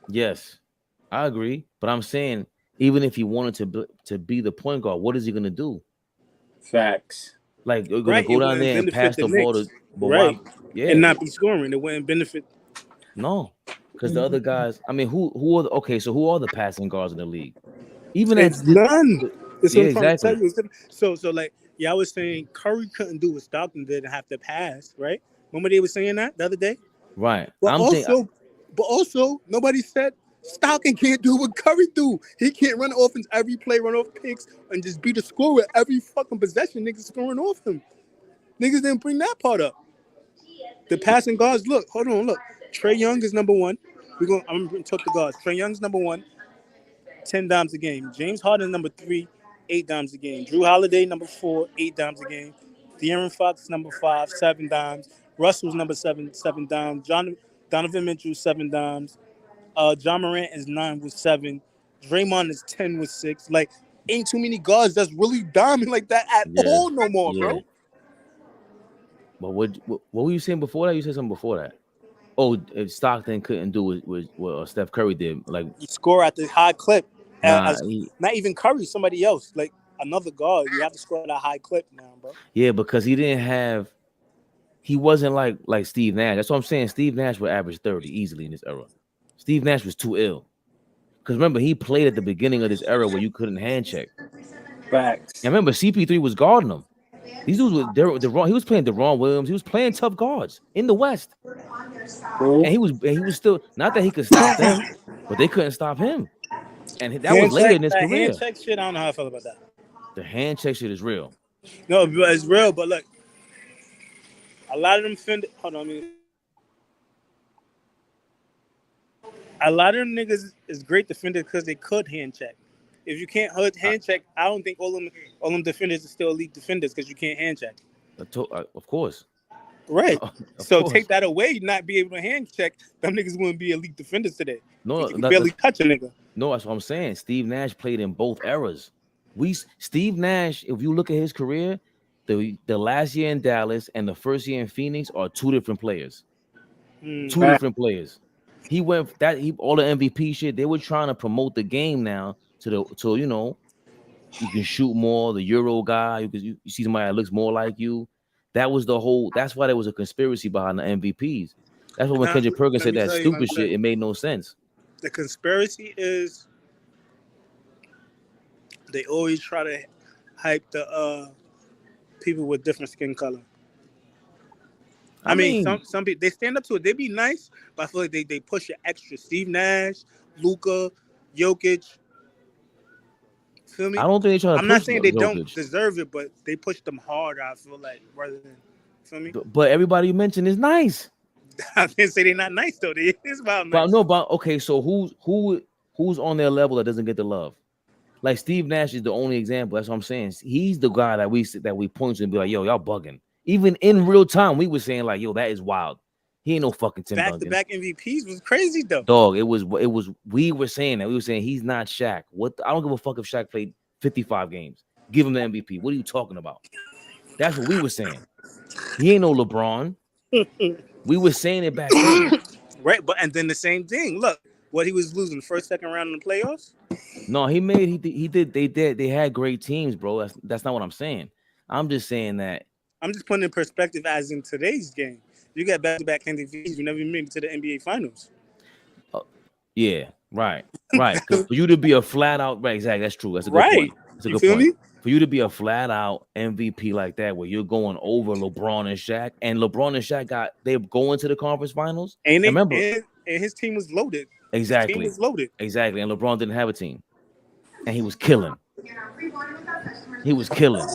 Yes, I agree. But I'm saying, even if he wanted to be the point guard, what is he gonna do? Facts. Like you're gonna go down there and pass the ball to right? Yeah, and not be scoring. It wouldn't benefit. No, because the other guys. I mean, who are okay? So who are the passing guards in the league? Even It's none. That's what I'm trying exactly. to tell you. So like, I was saying Curry couldn't do what Stockton did and have to pass, right? Remember they were saying that the other day? Right. But also, nobody said Stockton can't do what Curry do. He can't run offense every play, run off picks, and just be the scorer every fucking possession. Niggas scoring off him. Niggas didn't bring that part up. The passing guards, look. Trey Young is number 1. I'm gonna talk the guards. Trey Young's number 1, 10 dimes a game. James Harden number 3, 8 dimes a game. Drew Holiday number 4, 8 dimes a game. De'Aaron Fox number 5, 7 dimes. Russell's number 7, 7 dimes. Donovan Mitchell 7 dimes. John Morant is 9 with 7. Draymond is 10 with 6. Like, ain't too many guards that's really diamond like that at all no more, bro. But what were you saying before that? You said something before that. Oh, if Stockton couldn't do what Steph Curry did, like you score at the high clip. Nah, Not even Curry, somebody else, like another guard. You have to score at a high clip now, bro. Yeah, because he wasn't like Steve Nash. That's what I'm saying. Steve Nash would average 30 easily in this era. Steve Nash was too ill. Because remember, he played at the beginning of this era where you couldn't hand check. Facts. And remember, CP3 was guarding him. These dudes were he was playing Deron Williams. He was playing tough guards in the West. And he was still, not that he could stop them, but they couldn't stop him. And that was later in his career. Hand check shit, I don't know how I feel about that. The hand check shit is real. No, it's real, but look, a lot of them a lot of them niggas is great defenders because they could hand check. If you can't hand check, I don't think all them defenders are still elite defenders because you can't hand check. Of course. Right. Take that away, not be able to hand check, them niggas wouldn't be elite defenders today. No, you can barely touch a nigga. No, that's what I'm saying. Steve Nash played in both eras. Steve Nash, if you look at his career, the last year in Dallas and the first year in Phoenix are 2 different players. 2 different players. He went all the MVP shit. They were trying to promote the game now to you know, you can shoot more. The Euro guy, you see somebody that looks more like you. That's why there was a conspiracy behind the MVPs. That's why when Kendrick Perkins said that stupid shit, it made no sense. The conspiracy is they always try to hype the people with different skin color. I mean, some people they stand up to it. They be nice, but I feel like they push it extra. Steve Nash, Luka, Jokic. Feel me? I don't think they try to. I'm not saying they Jokic. don't deserve it, but they push them harder. I feel like rather than. Feel me? But everybody you mentioned is nice. I didn't say they're not nice though. They is about nice. But no, okay. So who's on their level that doesn't get the love? Like Steve Nash is the only example. That's what I'm saying. He's the guy that we point to and be like, yo, y'all bugging. Even in real time, we were saying like, yo, that is wild. He ain't no fucking Tim Duncan. Back-to-back MVPs was crazy though. Dog, it was. We were saying that. We were saying he's not Shaq. I don't give a fuck if Shaq played 55 games. Give him the MVP. What are you talking about? That's what we were saying. He ain't no LeBron. We were saying it back then. Right, and then the same thing. Look, What he was losing the first, second round in the playoffs? No, they had great teams, bro. That's not what I'm saying. I'm just saying that I'm just putting in perspective as in today's game. You got back-to-back MVPs. You never made it to the NBA Finals. yeah, right. 'Cause for you to be a flat out, right, exactly, that's true. That's a good Right. point. That's a You good feel point. me? For you to be a flat out MVP like that, where you're going over LeBron and Shaq, and LeBron and Shaq they're going to the conference finals. And Remember, and his team was loaded. exactly, His team was loaded. exactly. And LeBron didn't have a team, and he was killing. He was killing.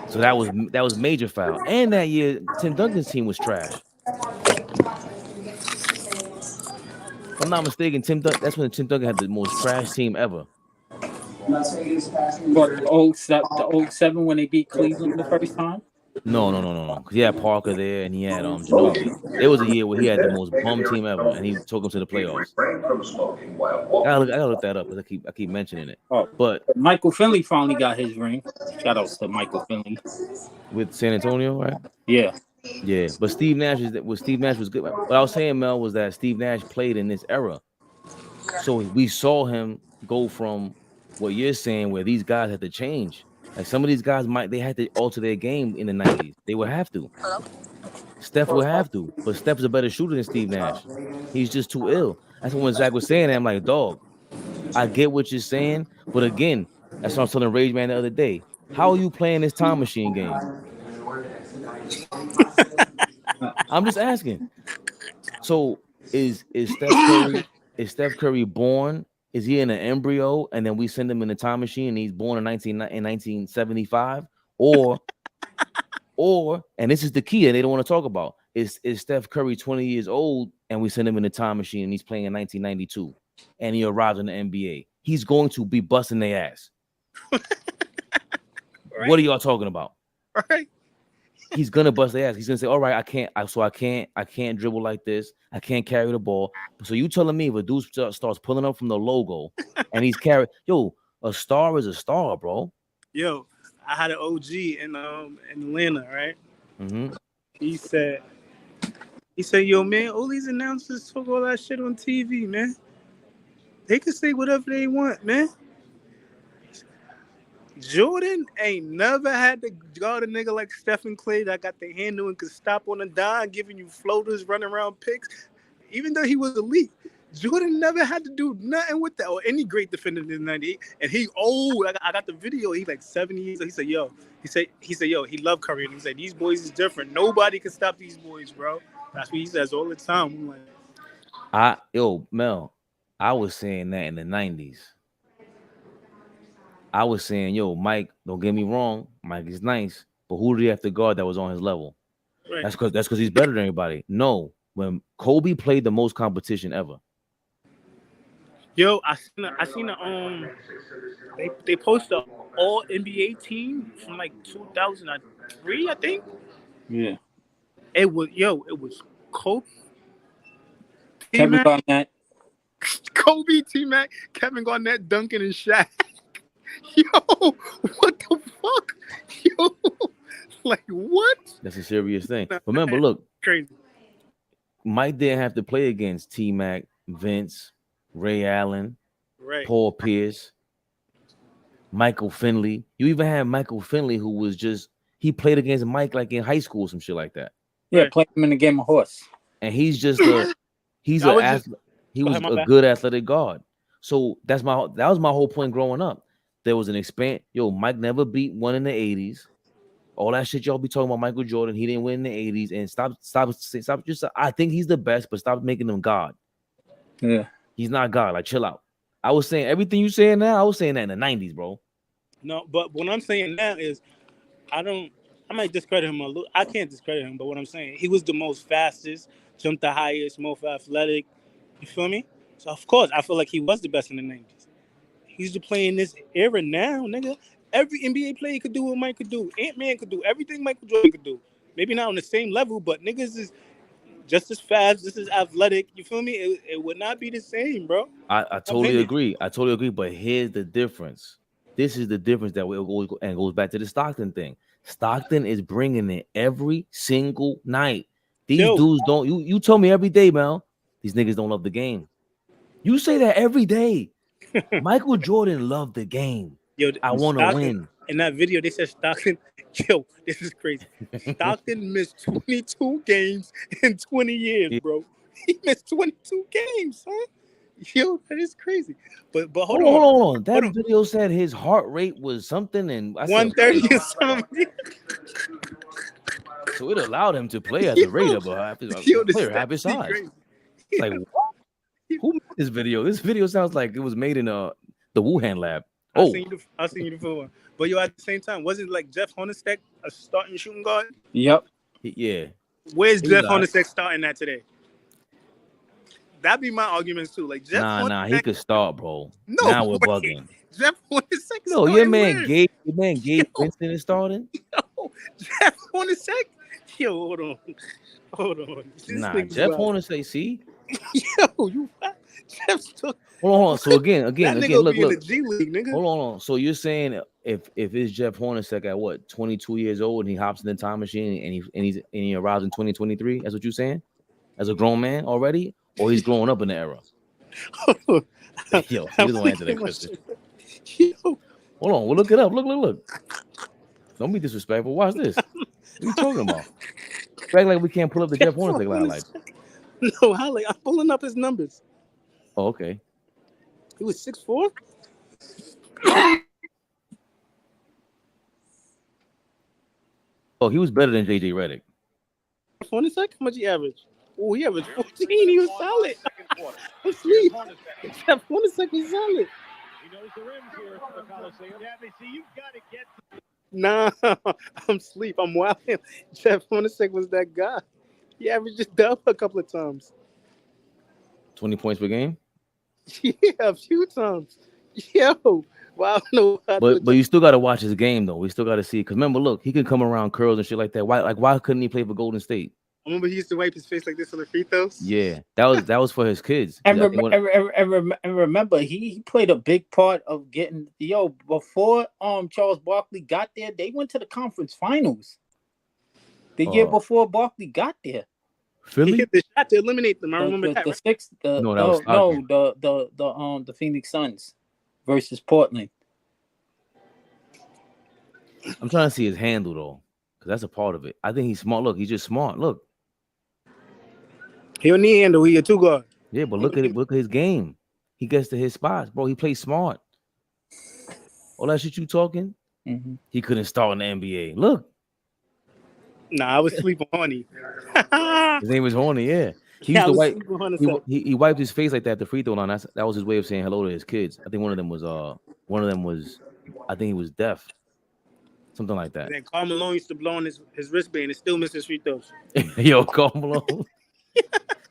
So that was major foul. And that year, Tim Duncan's team was trash. If I'm not mistaken, that's when Tim Duncan had the most trash team ever. But the 07 when they beat Cleveland the first time? No. Because he had Parker there and he had Ginobili. There was a year where he had the most bum team ever, and he took them to the playoffs. I gotta look that up because I keep mentioning it. Oh, but Michael Finley finally got his ring. Shout out to Michael Finley with San Antonio, right? Yeah. Yeah, but Steve Nash was good. What I was saying, Mel, was that Steve Nash played in this era, so we saw him go from what you're saying, where these guys had to change. Like some of these guys they had to alter their game in the 90s. They would have to. Steph would have to, but Steph's a better shooter than Steve Nash. He's just too ill. That's when Zach was saying that. I'm like, dog, I get what you're saying, but again, that's what I was telling Rage Man the other day. How are you playing this time machine game? I'm just asking. So is Steph Curry born? Is he in an embryo and then we send him in a time machine and he's born in 1975? Or and this is the key and they don't want to talk about, is Steph Curry 20 years old and we send him in a time machine and he's playing in 1992 and he arrives in the NBA? He's going to be busting their ass. Right. What are y'all talking about? Right. He's gonna bust their ass. He's gonna say, "All right, I can't dribble like this. I can't carry the ball." So you telling me if a dude starts pulling up from the logo and he's a star is a star, bro. Yo, I had an OG in Atlanta, right? Mm-hmm. He said, "Yo, man, all these announcers talk all that shit on TV, man. They can say whatever they want, man. Jordan ain't never had to guard a nigga like Stephen Clay that got the handle and could stop on a dime, giving you floaters, running around picks. Even though he was elite, Jordan never had to do nothing with that, or any great defender in the 98. And I got the video. He like 7 years. He said, yo, he loved Curry. And he said, these boys is different. Nobody can stop these boys, bro. That's what he says all the time. I'm like, Mel, I was saying that in the 90s. I was saying, Mike, don't get me wrong, Mike is nice, but who did he have to guard that was on his level? Right. That's because he's better than everybody. No, when Kobe played the most competition ever. Yo, I seen they posted an all NBA team from like 2003, I think. Yeah. It was Kobe, Kevin Garnett, T-Mac, Kevin Garnett, Duncan, and Shaq. Yo, what the fuck? Yo, like what? That's a serious thing. Remember, look, crazy. Mike didn't have to play against T-Mac, Vince, Ray Allen, right. Paul Pierce, Michael Finley. You even had Michael Finley, who was he played against Mike like in high school, some shit like that. Yeah, right. Played him in the game of horse. And he's just a good athletic guard. So that was my whole point growing up. There was an Mike never beat one in the 80s. All that shit y'all be talking about Michael Jordan. He didn't win in the 80s. And stop. Just I think he's the best, but stop making him God. Yeah. He's not God. Like, chill out. I was saying everything you saying now, I was saying that in the 90s, bro. No, but what I'm saying now is I might discredit him a little. I can't discredit him, but what I'm saying, he was the most fastest, jumped the highest, most athletic. You feel me? So of course I feel like he was the best in the 90s. He's just playing this era now, nigga. Every NBA player could do what Mike could do. Ant-Man could do everything Michael Jordan could do. Maybe not on the same level, but niggas is just as fast, just as athletic. You feel me? It would not be the same, bro. I totally agree. But here's the difference. This is the difference that goes back to the Stockton thing. Stockton is bringing it every single night. These dudes don't. You tell me every day, man. These niggas don't love the game. You say that every day. Michael Jordan loved the game. Yo, I want to Stockton, win. in that video, they said Stockton, yo, this is crazy. Stockton missed 22 games in 20 years, Yeah. bro. He missed 22 games, son. Yo, that is crazy. But hold Hold on. on. That Hold on. video said his heart rate was something, and I said 130 or something. so it allowed him to play as a Raider, but half his Yo, the player half his stats is size. crazy. It's like, what? Who made this video? This video sounds like it was made in the Wuhan lab. I'll send you the full one. But yo, at the same time, wasn't like Jeff Hornacek a starting shooting guard? Yep. Yeah. Where's He Jeff not. Hornacek starting at today? That'd be my arguments too. Like Jeff Nah, he Hornacek- could start, bro. No Now we're way. bugging. Jeff Hornacek. No, your starting man where? Gabe Vincent is starting. Yo, Jeff Hornacek. Yo, hold on. This Nah, nigga's Jeff wild. Hornacek. See, Yo, you Jeff's took hold on. So again, that nigga look. be in the G League, nigga. Hold on. So you're saying if it's Jeff Hornacek at what 22 years old and he hops in the time machine and he arrives in 2023? That's what you're saying? As a grown man already, or he's growing up in the era? Yo, he doesn't want to answer that question. Yo, Hold on, we'll look it up. Look. Don't be disrespectful. Watch this. What are you talking about? Act like we can't pull up the Jeff Hornacek highlights. No, highlight. I'm pulling up his numbers. Oh, okay. He was 6'4". Oh, he was better than JJ Redick. Hornacek? How much he averaged? Oh, he averaged 14. He was solid. I'm asleep. Jeff Hornacek was solid. He knows the rims here at the Coliseum. Yeah, but see, you've got to get Nah, I'm asleep. I'm wild. Jeff Hornacek was that guy. He averaged just double a couple of times. 20 points per game. Yeah, a few times. Yo, well, I don't know. But you still got to watch his game though. We still got to see because remember, look, he can come around curls and shit like that. Why couldn't he play for Golden State? I remember he used to wipe his face like this on the free throws. Yeah, that was for his kids. And, I think and remember, he played a big part of getting before Charles Barkley got there. They went to the conference finals the year before Barkley got there. He Philly. hit the shot to eliminate them. I remember that. The Right? six. No, that was the Phoenix Suns versus Portland. I'm trying to see his handle though, because that's a part of it. I think he's smart. Look, he's just smart. Look, He don't need handle. He a two guard. yeah, but look at it. Look at his game. He gets to his spots, bro. He plays smart. All that shit you talking, Mm-hmm. he couldn't start in the NBA. Look, Nah, I was sleep on him. his name was Horny. Yeah, he Yeah, I used to was wipe. sleep on Hornacek. He wiped his face like that at the free throw line. That was his way of saying hello to his kids. I think one of them was I think he was deaf, something like that. And then Karl Malone used to blow on his wristband and still miss his free throws. Yo, Karl Malone.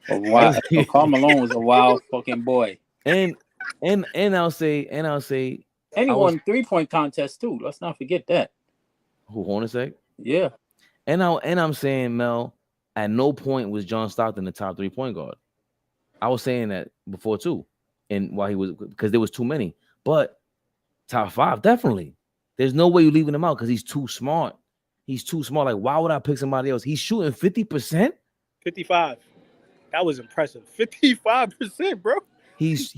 Wow, Karl Malone was a wild fucking boy. and I'll say And he I was- won 3-point contest too. Let's not forget that. who Hornacek. Yeah. And I'm saying, Mel, at no point was John Stockton the top 3-point guard. I was saying that before too, and while he was because there was too many. But top 5, definitely. There's no way you're leaving him out because he's too smart. He's too smart. Like, why would I pick somebody else? He's shooting 50%. 55. That was impressive. 55%, bro. He's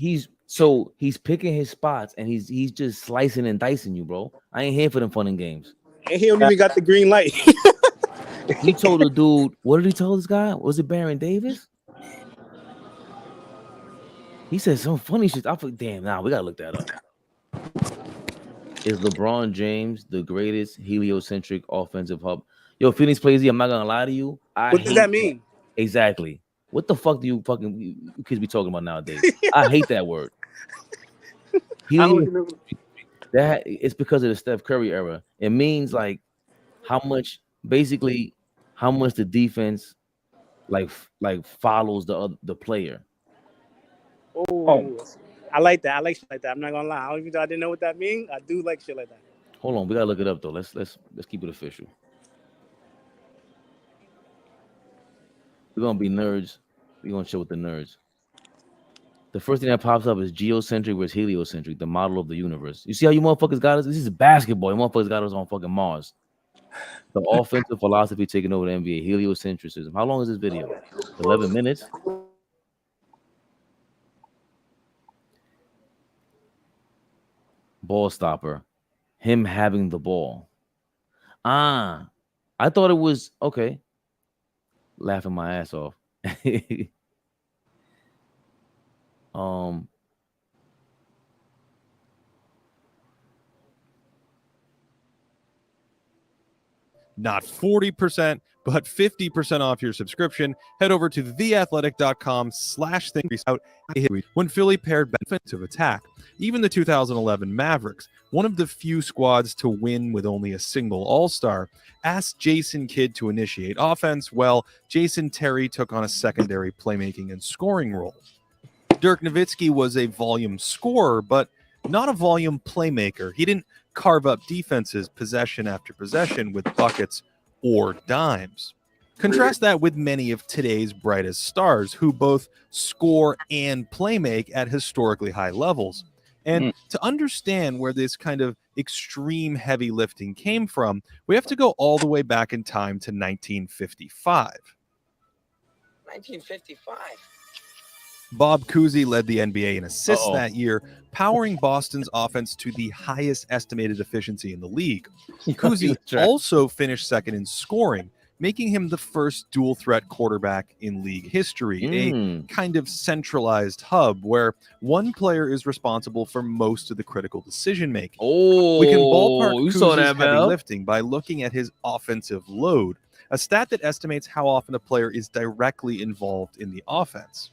picking his spots and he's just slicing and dicing you, bro. I ain't here for them fun and games. And he don't even got the green light. He told the dude, what did he tell this guy? Was it Baron Davis? He said some funny shit. I thought, damn, we gotta look that up. Is LeBron James the greatest heliocentric offensive hub? Yo, Phoenix plays. I'm not gonna lie to you. What does that mean? Exactly. What the fuck do you kids be talking about nowadays? I hate that word. I don't Helio- know. that it's because of the Steph Curry era. It means like how much the defense like follows the player. Oh, I like that. I like shit like that. I'm not gonna lie. Even though I didn't know what that means, I do like shit like that. Hold on, we gotta look it up though. Let's keep it official. We're gonna be nerds. We're gonna chill with the nerds. The first thing that pops up is geocentric versus heliocentric, the model of the universe. You see how you motherfuckers got us? This is basketball. You motherfuckers got us on fucking Mars. The offensive philosophy taking over the NBA, heliocentrism. How long is this video? 11 minutes. ball stopper, him having the ball. I thought it was okay. Laughing my ass off. Not 40%, but 50% off your subscription. Head over to theathletic.com/thing out when Philly paired defensive attack. Even the 2011 Mavericks, one of the few squads to win with only a single All-Star, asked Jason Kidd to initiate offense. Well, Jason Terry took on a secondary playmaking and scoring role. Dirk Nowitzki was a volume scorer, but not a volume playmaker. He didn't carve up defenses possession after possession with buckets or dimes. Contrast that with many of today's brightest stars who both score and playmake at historically high levels. And to understand where this kind of extreme heavy lifting came from, we have to go all the way back in time to 1955. 1955. Bob Cousy led the NBA in assists that year, powering Boston's offense to the highest estimated efficiency in the league. Cousy also finished second in scoring, making him the first dual-threat quarterback in league history, a kind of centralized hub where one player is responsible for most of the critical decision-making. We can ballpark Cousy's heavy lifting by looking at his offensive load, a stat that estimates how often a player is directly involved in the offense.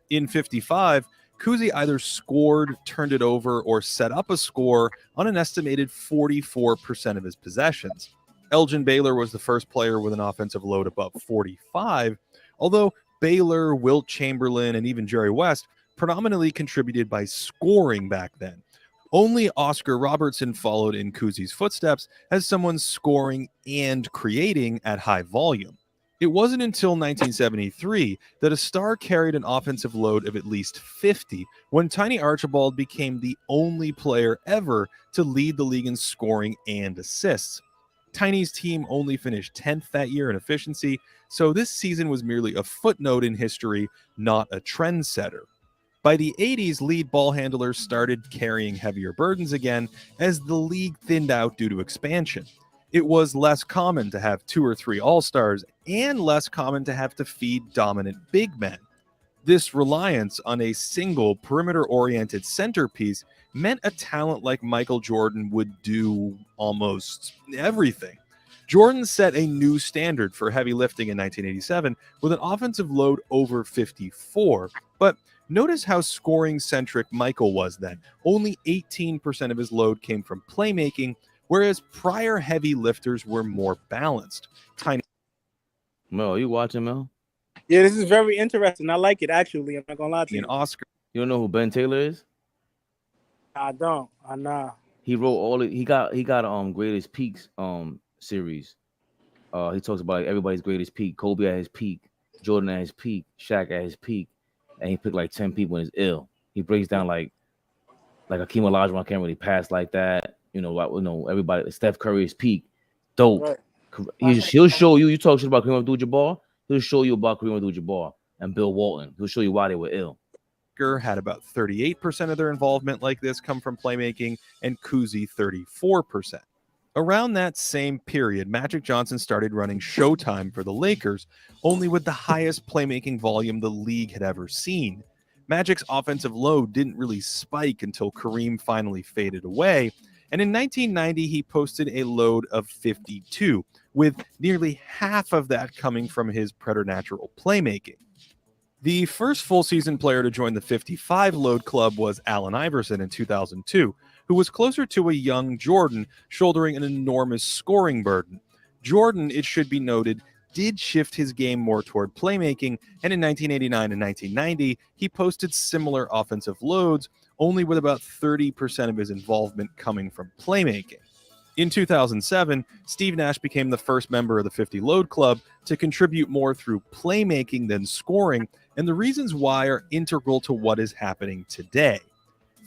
In 55, Cousy either scored, turned it over, or set up a score on an estimated 44% of his possessions. Elgin Baylor was the first player with an offensive load above 45, although Baylor, Wilt Chamberlain, and even Jerry West predominantly contributed by scoring back then. Only Oscar Robertson followed in Cousy's footsteps as someone scoring and creating at high volume. It wasn't until 1973 that a star carried an offensive load of at least 50 when Tiny Archibald became the only player ever to lead the league in scoring and assists. Tiny's team only finished 10th that year in efficiency, so this season was merely a footnote in history, not a trendsetter. By the 80s, lead ball handlers started carrying heavier burdens again as the league thinned out due to expansion. It was less common to have 2 or 3 all-stars and less common to have to feed dominant big men. This reliance on a single perimeter-oriented centerpiece meant a talent like Michael Jordan would do almost everything. Jordan set a new standard for heavy lifting in 1987 with an offensive load over 54, but notice how scoring-centric Michael was then. Only 18% of his load came from playmaking, whereas prior heavy lifters were more balanced. Tiny. Mel, you watching, Mel? Yeah, this is very interesting. I like it, actually. I'm not going to lie to you. And Oscar. You don't know who Ben Taylor is? I don't. I know. He wrote all it. He got Greatest Peaks series. He talks about everybody's greatest peak. Kobe at his peak, Jordan at his peak, Shaq at his peak, and he picked like 10 people and is ill. He breaks down like Hakeem Olajuwon can't really pass like that. Everybody. Steph Curry's peak, dope. Right. He'll show you. You talk shit about Kareem Abdul-Jabbar. He'll show you about Kareem Abdul-Jabbar and Bill Walton. He'll show you why they were ill. Had about 38% of their involvement like this come from playmaking, and Cousy 34%. Around that same period, Magic Johnson started running Showtime for the Lakers, only with the highest playmaking volume the league had ever seen. Magic's offensive load didn't really spike until Kareem finally faded away, and in 1990 he posted a load of 52, with nearly half of that coming from his preternatural playmaking. The first full-season player to join the 55 load club was Allen Iverson in 2002, who was closer to a young Jordan, shouldering an enormous scoring burden. Jordan, it should be noted, did shift his game more toward playmaking, and in 1989 and 1990, he posted similar offensive loads, only with about 30% of his involvement coming from playmaking. In 2007, Steve Nash became the first member of the 50 Load Club to contribute more through playmaking than scoring, and the reasons why are integral to what is happening today.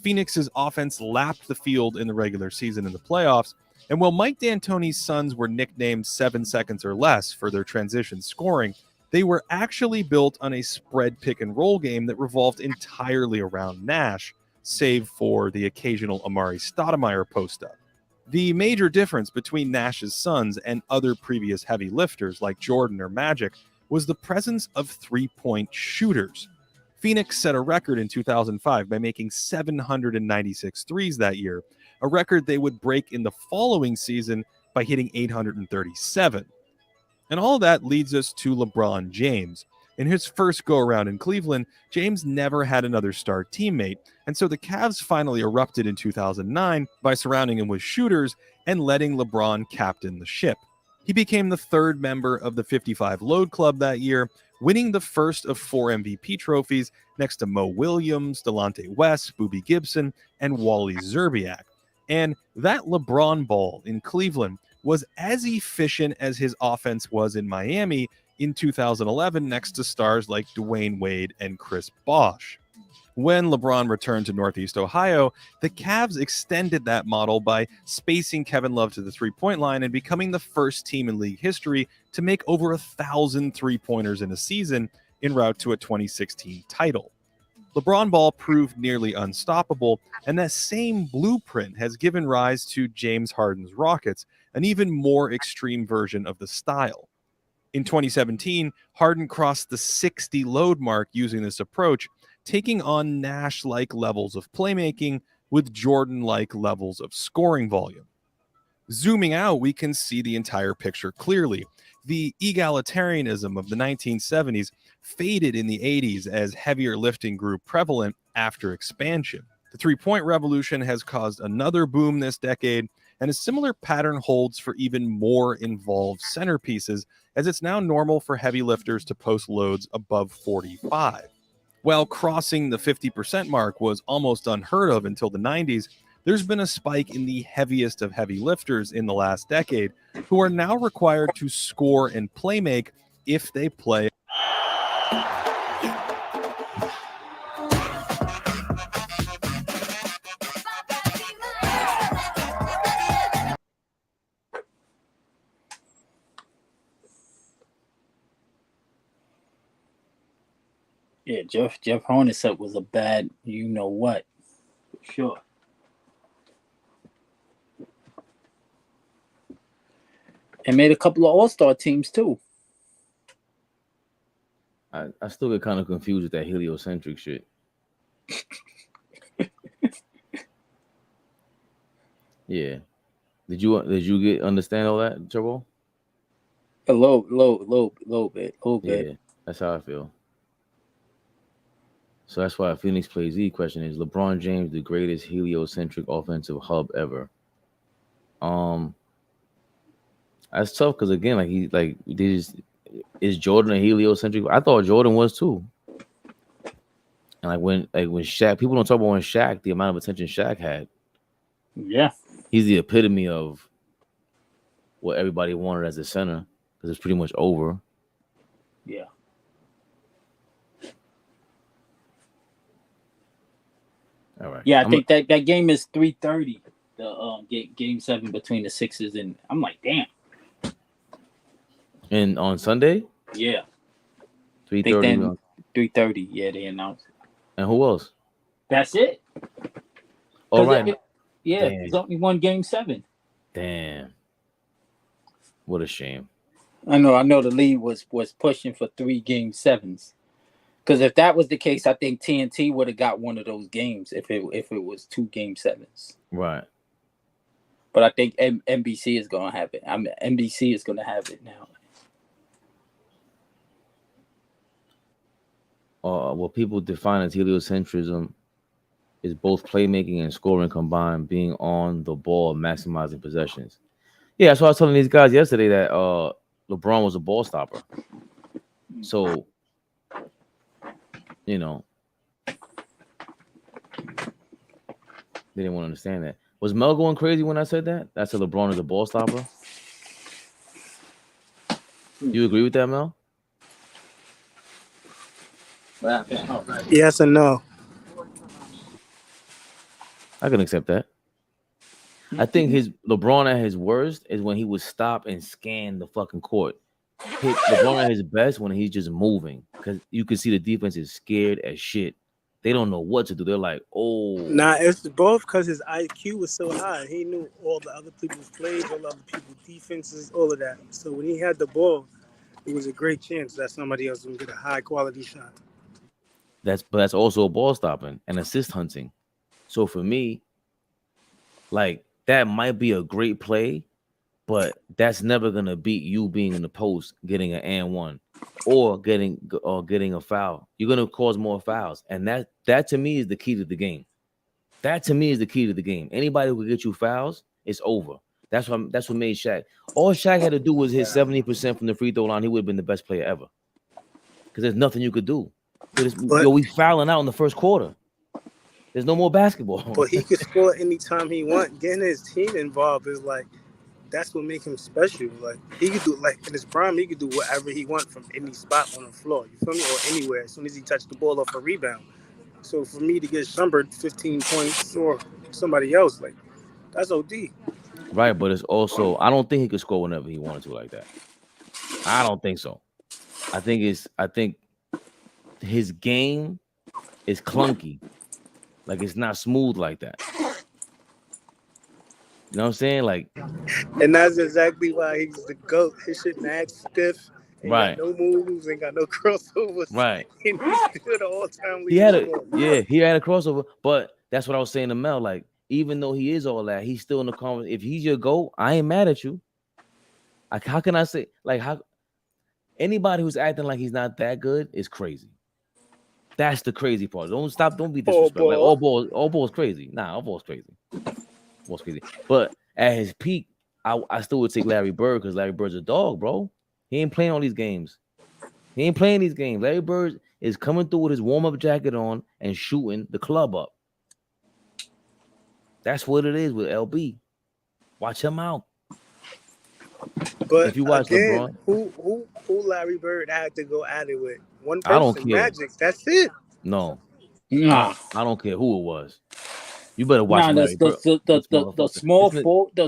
Phoenix's offense lapped the field in the regular season and the playoffs, and while Mike D'Antoni's Suns were nicknamed 7 seconds or less for their transition scoring, they were actually built on a spread pick and roll game that revolved entirely around Nash. save for the occasional Amari Stoudemire post-up. The major difference between Nash's sons and other previous heavy lifters like Jordan or Magic was the presence of three-point shooters. Phoenix set a record in 2005 by making 796 threes that year, a record they would break in the following season by hitting 837. And all that leads us to LeBron James. In his first go-around in Cleveland, James never had another star teammate, and so the Cavs finally erupted in 2009 by surrounding him with shooters and letting LeBron captain the ship. He became the third member of the 55 Load Club that year, winning the first of 4 MVP trophies next to Mo Williams, Delonte West, Boobie Gibson, and Wally Szczerbiak. And that LeBron ball in Cleveland was as efficient as his offense was in Miami in 2011 next to stars like Dwayne Wade and Chris Bosh. When LeBron returned to Northeast Ohio, the Cavs extended that model by spacing Kevin Love to the three-point line and becoming the first team in league history to make over 1,000 three-pointers in a season en route to a 2016 title. LeBron ball proved nearly unstoppable, and that same blueprint has given rise to James Harden's Rockets, an even more extreme version of the style. In 2017, Harden crossed the 60 load mark using this approach, taking on Nash-like levels of playmaking with Jordan-like levels of scoring volume. Zooming out, we can see the entire picture clearly. The egalitarianism of the 1970s faded in the 80s as heavier lifting grew prevalent after expansion. The three-point revolution has caused another boom this decade, and a similar pattern holds for even more involved centerpieces, as it's now normal for heavy lifters to post loads above 45. While crossing the 50% mark was almost unheard of until the 90s, there's been a spike in the heaviest of heavy lifters in the last decade, who are now required to score and playmake if they play. Yeah, Jeff Hornacek was a bad you know what, for sure. And made a couple of all-star teams too. I still get kind of confused with that heliocentric shit. Yeah. Did you understand all that, Turbo? A little bit. Yeah, that's how I feel. So that's why Phoenix plays Z question is LeBron James the greatest heliocentric offensive hub ever. That's tough because again, is Jordan a heliocentric? I thought Jordan was too. And when Shaq, people don't talk about when Shaq, the amount of attention Shaq had. Yeah. He's the epitome of what everybody wanted as a center because it's pretty much over. Yeah. All right. Yeah, I think that game is 3:30. The game 7 between the Sixers and I'm like, damn. And on Sunday? Yeah. 3:30. 3:30. Yeah, they announced. And who else? That's it. All right. There's only one game 7. Damn. What a shame. I know the league was pushing for 3 game 7s. Because if that was the case, I think TNT would have got one of those games if it was 2 game 7s. Right. But I think NBC is going to have it. NBC is going to have it now. What people define as heliocentrism is both playmaking and scoring combined, being on the ball, maximizing possessions. Yeah, so I was telling these guys yesterday that LeBron was a ball stopper. So, they didn't want to understand that. Was Mel going crazy when I said that? I said LeBron is a ball stopper. You agree with that, Mel? Yes and no. I can accept that. I think LeBron at his worst is when he would stop and scan the fucking court. LeBron at his best when he's just moving because you can see the defense is scared as shit They don't know what to do. They're like, oh, Nah, it's both because his IQ was so high. He knew all the other people's plays, all the other people's defenses, all of that. So when he had the ball, it was a great chance that somebody else would get a high quality shot. that's also ball stopping and assist hunting. So for me, like that might be a great play, but that's never gonna beat you being in the post, getting an and one, or getting a foul. You're gonna cause more fouls, and that to me is the key to the game. That to me is the key to the game. Anybody who can get you fouls, it's over. That's what made Shaq. All Shaq had to do was hit 70% from the free throw line. He would have been the best player ever. Because there's nothing you could do. We fouling out in the first quarter. There's no more basketball. But he could score anytime he wants. Getting his team involved is like, that's what makes him special. Like he could do, like in his prime, he could do whatever he wants from any spot on the floor. You feel me? Or anywhere. As soon as he touched the ball off a rebound. So for me to get Shumpert 15 points or somebody else, like that's OD. Right, but it's also I don't think he could score whenever he wanted to like that. I don't think so. I think his game is clunky. Like it's not smooth like that. You know what I'm saying? Like, and that's exactly why he's the GOAT. His shit mad stiff. Ain't right. got no moves, ain't got no crossovers. Right. And he's still the all-time leader. He had a crossover, but that's what I was saying to Mel. Like, even though he is all that, he's still in the conversation. If he's your GOAT, I ain't mad at you. Like, how can I say, like, how anybody who's acting like he's not that good is crazy. That's the crazy part. Don't be disrespectful. Like, all balls crazy. Nah, all balls crazy. Ball's crazy. But at his peak, I still would take Larry Bird because Larry Bird's a dog, bro. He ain't playing all these games. He ain't playing these games. Larry Bird is coming through with his warm-up jacket on and shooting the club up. That's what it is with LB. Watch him out. But if you watch again, LeBron, who Larry Bird had to go at it with? One person, I don't care. Magic. That's it. No. Nah. I don't care who it was. You better watch the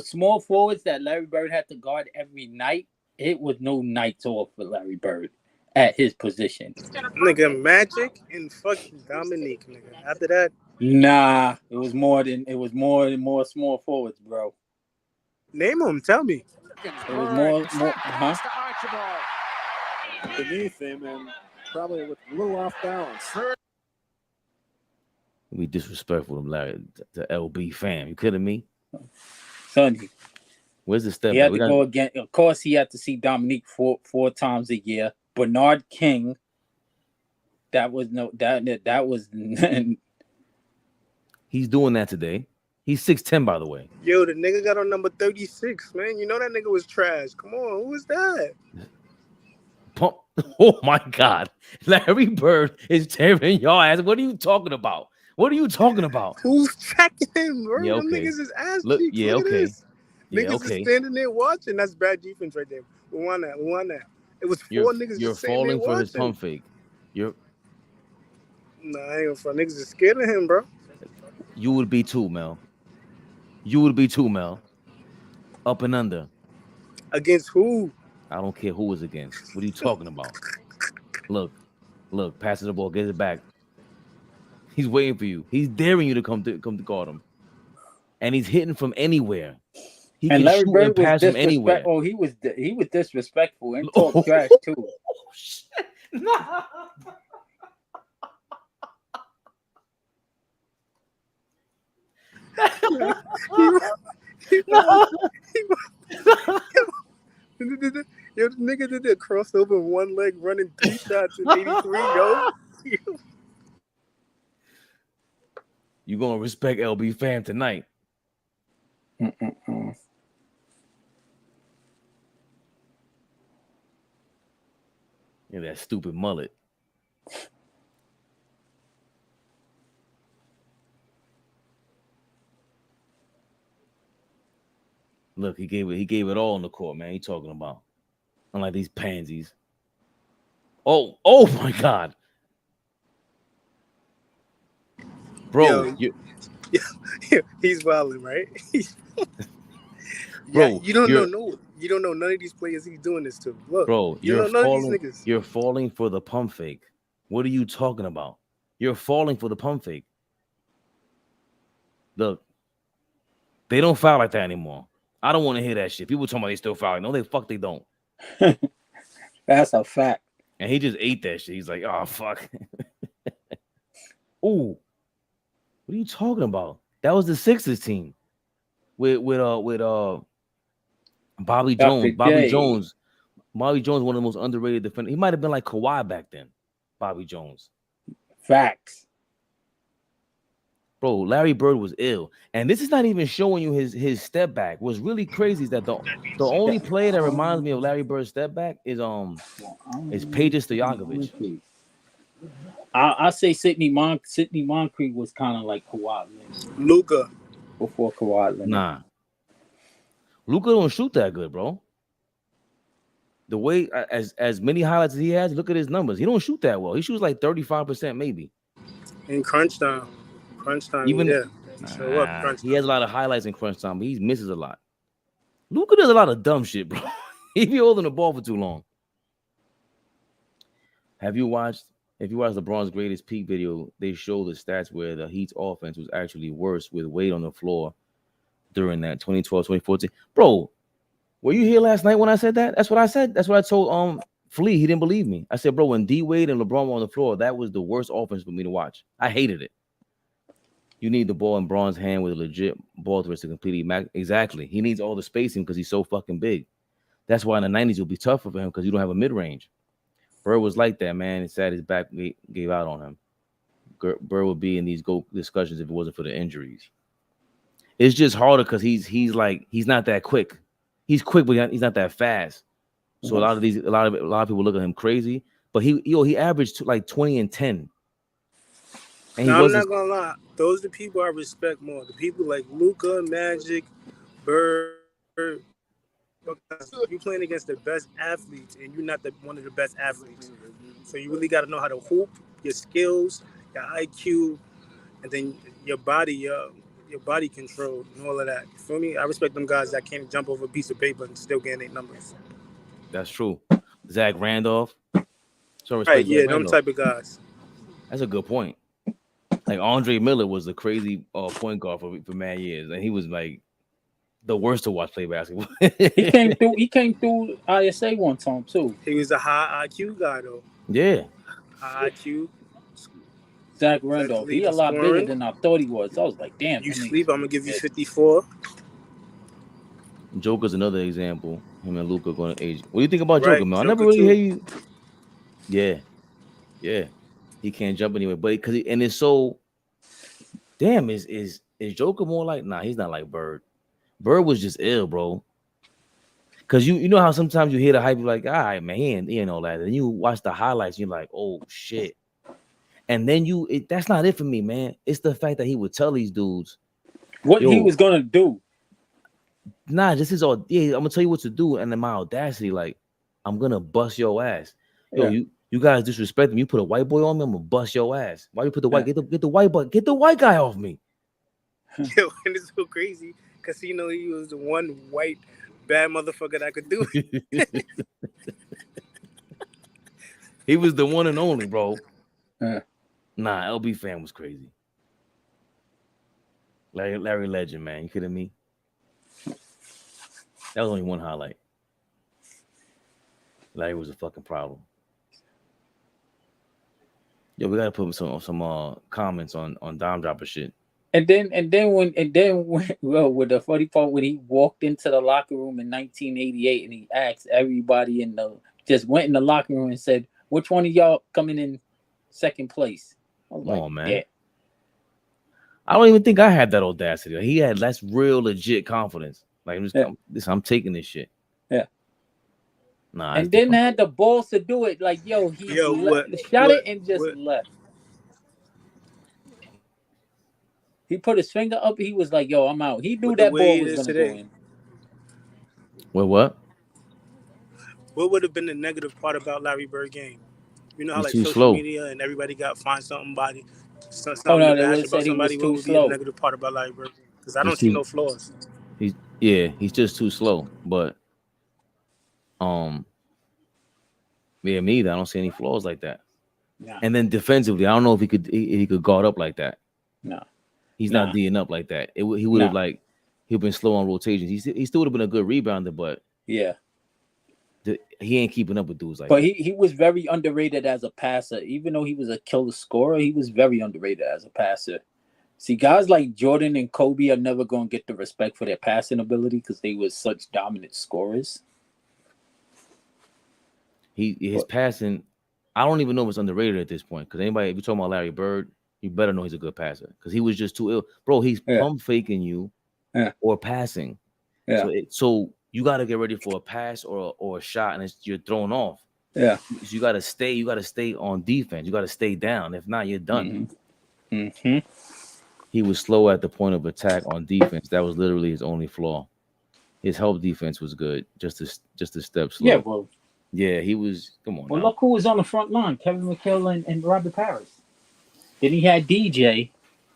small forwards that Larry Bird had to guard every night. It was no nights off for Larry Bird at his position. Nigga, Magic and fucking Dominique, nigga. After that, nah, it was more than small forwards, bro. Name them. Tell me. It was more. Beneath him and probably with a little off balance. Be disrespectful to Larry, to LB fam. You kidding me? Sonny. Where's the step? He had to go again. Of course, he had to see Dominique four times a year. Bernard King. That was. He's doing that today. He's 6'10", by the way. Yo, the nigga got on number 36, man. You know that nigga was trash. Come on, who was that? Oh my God, Larry Bird is tearing your ass. What are you talking about? What are you talking about? Who's checking him, bro? Yeah, Them okay. niggas is ass Look, cheeks. yeah, Look at okay. this. Yeah, Niggas okay. is standing there watching. That's bad defense right there. We won that. It was four niggas You're just sitting there falling for his watching. pump fake. Nah, I ain't gonna front. Niggas is scared of him, bro. You would be too, Mel. Up and under. Against who? I don't care who is against. What are you talking about? Look, passes the ball, get it back. He's waiting for you. He's daring you to come to guard him. And he's hitting from anywhere. He and can Larry shoot Bird and pass from anywhere. Oh, he was disrespectful and talk trash too. Oh, shit. Nah. Yo, the nigga did that crossover in one leg, running 3 shots in 83. Yo, You gonna respect LB fam tonight? Yeah, that stupid mullet. Look, he gave it all on the court, man. He talking about, unlike these pansies. Oh my God, bro, he's wilding, right? Bro, you don't know none of these players he's doing this to. Look, bro, you don't know none of these niggas. You're falling for the pump fake. What are you talking about? You're falling for the pump fake. Look, they don't foul like that anymore. I don't want to hear that shit. People talking about they still fouling. No, they don't. That's a fact. And he just ate that shit. He's like, oh fuck. Ooh, what are you talking about? That was the Sixers team with Bobby Jones. Bobby Jones, one of the most underrated defenders. He might have been like Kawhi back then. Bobby Jones. Facts. Bro, Larry Bird was ill. And this is not even showing you his step back. What's really crazy is that the only player that reminds me of Larry Bird's step back is Peja Stojakovic. I say Sidney Moncrief was kind of like Kawhi Leonard. Luka. Before Kawhi Leonard. Nah. Luka don't shoot that good, bro. The way as many highlights as he has, look at his numbers. He don't shoot that well. He shoots like 35% maybe. In crunch time. Even yeah. Show up, crunch time. He has a lot of highlights in crunch time, but he misses a lot. Luka does a lot of dumb shit, bro. He be holding the ball for too long. If you watched LeBron's greatest peak video, they show the stats where the Heat's offense was actually worse with Wade on the floor during that 2012, 2014. Bro, were you here last night when I said that? That's what I said. That's what I told Flea. He didn't believe me. I said, bro, when D Wade and LeBron were on the floor, that was the worst offense for me to watch. I hated it. You need the ball in Braun's hand with a legit ball threat to completely exactly. He needs all the spacing because he's so fucking big. That's why in the 90s it'll be tougher for him because you don't have a mid-range. Bird was like that, man. It's sad his back gave out on him. Bird would be in these discussions if it wasn't for the injuries. It's just harder because he's not that quick. He's quick, but he's not that fast. So a lot of people look at him crazy. But he averaged like 20 and 10. And now, I'm not gonna lie. Those are the people I respect more. The people like Luka, Magic, Bird. You're playing against the best athletes, and you're not one of the best athletes. So you really got to know how to hoop, your skills, your IQ, and then your body control, and all of that. You feel me? I respect them guys that can't jump over a piece of paper and still get 8 numbers. That's true. Zach Randolph. So right, yeah, them type of guys. That's a good point. Like Andre Miller was a crazy point guard for mad years, and he was like the worst to watch play basketball. He came through ISA one time too. He was a high IQ guy though. Yeah. High IQ. Zach Randolph. He a lot bigger than I thought he was. I was like, damn. You sleep, I'm gonna give you 54. Joker's another example. Him and Luka going to age. What do you think about Joker, man? I never really hear you. Yeah. He can't jump anywhere, but it's so damn. Is Joker more like? Nah, he's not like Bird. Bird was just ill, bro. Cause you know how sometimes you hear the hype, you're like, all right, man, he ain't all that. And you watch the highlights, you're like, oh shit. And then that's not it for me, man. It's the fact that he would tell these dudes what he was gonna do. Nah, this is all. Yeah, I'm gonna tell you what to do, and then my audacity, like, I'm gonna bust your ass. Yo, you guys disrespect me. You put a white boy on me, I'm gonna bust your ass. Why you put the white? Get the white boy. Get the white guy off me. Yo, and it's so crazy because he was the one white bad motherfucker that could do it. He was the one and only, bro. Yeah. Nah, LB fan was crazy. Larry Legend, man. You kidding me? That was only one highlight. Larry was a fucking problem. Yo, we gotta put some comments on Dime Dropper shit. And then when with the funny part when he walked into the locker room in 1988 and he asked everybody just went in the locker room and said, "Which one of y'all coming in second place?" Come on, man. Yeah. I don't even think I had that audacity. That's real legit confidence. Like I'm taking this shit. Yeah. Nah. And then had the balls to do it. Like, he shot it and just left. He put his finger up. He was like, "Yo, I'm out." He knew that ball was gonna go in. Well, what? What would have been the negative part about Larry Bird game? You know how social media and everybody got find something about somebody. What would be the negative part about Larry Bird? Because I don't see no flaws. He's just too slow. But me either. I don't see any flaws like that. Nah. And then defensively, I don't know if he could guard up like that. No. He's Nah. not D'ing up like that. He would have Nah. like he'd been slow on rotations. He still would have been a good rebounder, but Yeah. he ain't keeping up with dudes like But that. he was very underrated as a passer. Even though he was a killer scorer, he was very underrated as a passer. See, guys like Jordan and Kobe are never going to get the respect for their passing ability because they were such dominant scorers. His passing, I don't even know if it's underrated at this point. Because if you're talking about Larry Bird, you better know he's a good passer. Because he was just too ill. Bro, he's pump faking you or passing. Yeah. So you got to get ready for a pass or a shot, and you're thrown off. Yeah. So you got to stay on defense. You got to stay down. If not, you're done. Mm-hmm. He was slow at the point of attack on defense. That was literally his only flaw. His help defense was good, just a step slow. Yeah, well. Yeah, he was. Come on. Well, now. look who was on the front line: Kevin McHale and Robert Parrish. Then he had DJ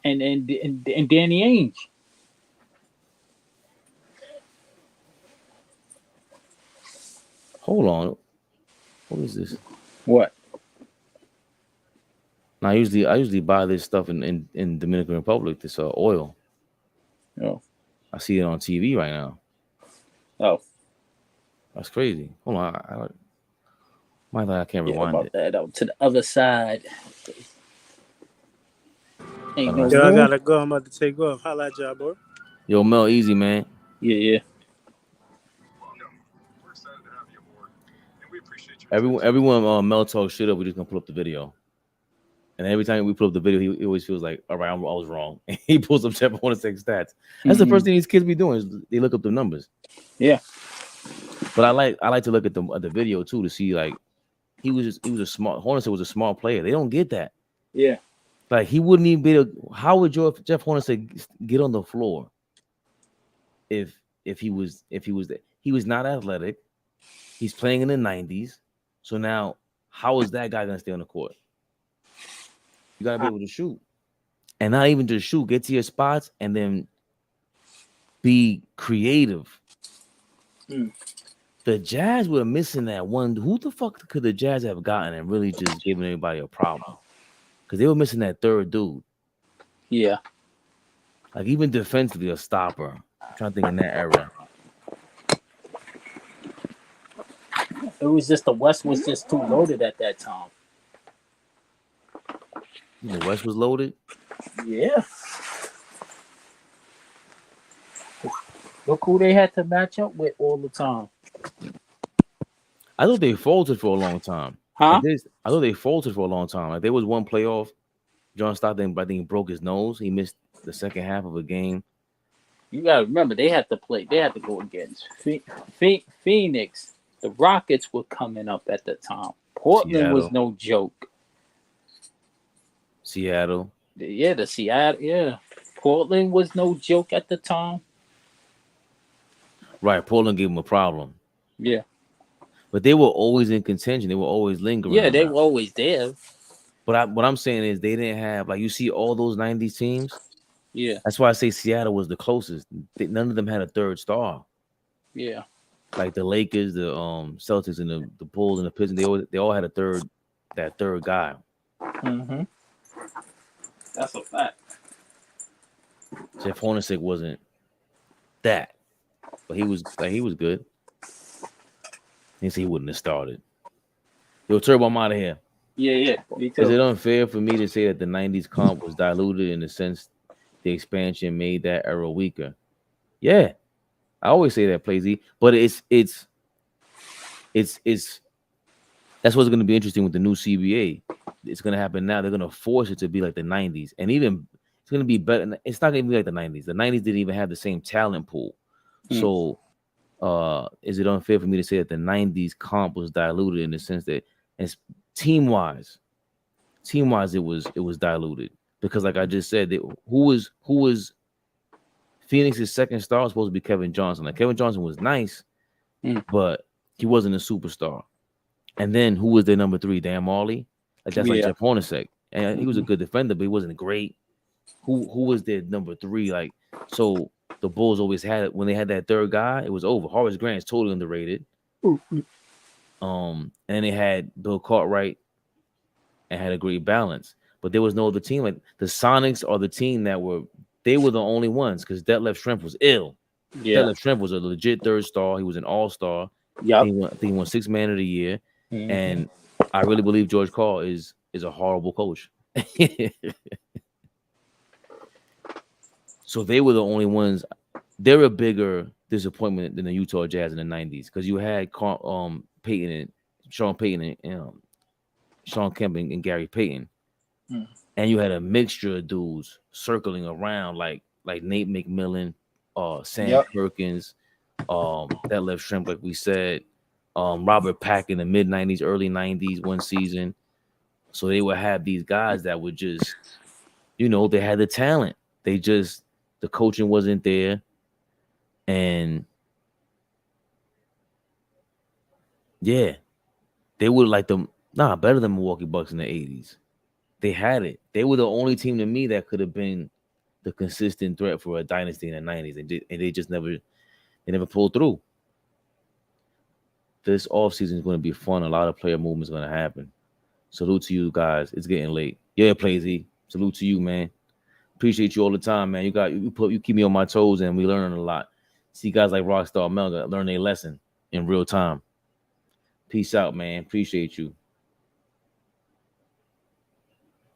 and Danny Ainge. Hold on. What is this? What? Now, I usually buy this stuff in Dominican Republic. This oil. Oh. I see it on TV right now. Oh. That's crazy. Hold on. I can't rewind about it. that out to the other side. Ain't no Yo, I room. gotta go. I'm about to take off. Holla at y'all, boy. Yo, Mel, easy, man. Yeah. Everyone Mel talks shit up. We just gonna pull up the video. And every time we pull up the video, he always feels like, all right, I was wrong. He pulls up Jeff Hornacek's stats. That's the first thing these kids be doing is they look up the numbers. Yeah. But I like to look at the video too to see like he was a smart Hornacek was a smart player. They don't get that. Yeah. Like he wouldn't even be able, how would Jeff Hornacek get on the floor if he was there? He was not athletic. He's playing in the 90s. So now how is that guy gonna stay on the court? You gotta be able to shoot. And not even just shoot, get to your spots and then be creative. The Jazz were missing that one. Who the fuck could the Jazz have gotten and really just giving everybody a problem? Because they were missing that third dude. Yeah. Like even defensively, a stopper. I'm trying to think in that era. It was just the West was just too loaded at that time. The West was loaded. Yeah. Look who they had to match up with all the time. I thought they faltered for a long time. Huh? I thought they faltered for a long time. Like there was one playoff, John Stockton, I think, broke his nose. He missed the second half of a game. You gotta remember they had to go against Phoenix. The Rockets were coming up at the time. Portland was no joke. Seattle. Yeah, the Seattle. Yeah, Portland was no joke at the time. Right, Portland gave them a problem. Yeah, but they were always in contention. They were always lingering. Yeah, they were always there. But what I'm saying is they didn't have, like, you see all those 90s teams. Yeah, that's why I say Seattle was the closest. None of them had a third star. Yeah, like the Lakers, the Celtics, and the Bulls and the Pistons. They all had that third guy. Mm-hmm. That's a fact. Jeff Hornacek wasn't that, but he was good. He said he wouldn't have started. Yo, Turbo, I'm out of here. Yeah, me too. Is it unfair for me to say that the 90s comp was diluted in the sense the expansion made that era weaker? Yeah, I always say that, Plazy, but it's that's what's going to be interesting with the new CBA. It's going to happen now. They're going to force it to be like the 90s, and even it's going to be better. It's not going to be like the 90s. The 90s didn't even have the same talent pool. So is it unfair for me to say that the 90s comp was diluted in the sense that it's team-wise it was diluted? Because like I just said, who was Phoenix's second star was supposed to be Kevin Johnson. Like Kevin Johnson was nice, but he wasn't a superstar. And then who was their number 3? Dan Marley. Like that's like Jeff Hornacek. And he was a good defender, but he wasn't great. Who was their number 3? Like, so the Bulls always had it when they had that third guy, it was over. Horace Grant's totally underrated. And they had Bill Cartwright. and had a great balance. But there was no other team. Like the Sonics are the team they were the only ones because Detlef Schrempf was ill. Yeah. Detlef Schrempf was a legit third star. He was an all-star. Yep. I think he won 6th man of the year. Mhm. And I really believe George Karl is a horrible coach. So they were the only ones. They're a bigger disappointment than the Utah Jazz in the 90s because you had Peyton and Sean Payton and Sean Kemp and Gary Payton. And you had a mixture of dudes circling around like Nate McMillan, Sam Perkins, that left Schrempf, like we said, Robert Pack in the mid 90s, early 90s, one season. So they would have these guys that would just, they had the talent. They just, the coaching wasn't there. And yeah, they were like better than Milwaukee Bucks in the 80s. They had it. They were the only team to me that could have been the consistent threat for a dynasty in the 90s. And they just never pulled through. This offseason is going to be fun. A lot of player movement is going to happen. Salute to you guys. It's getting late. Yeah, Plazy. Salute to you, man. Appreciate you all the time, man. You keep me on my toes, and we learning a lot. See guys like Rockstar Melga learn a lesson in real time. Peace out, man. Appreciate you.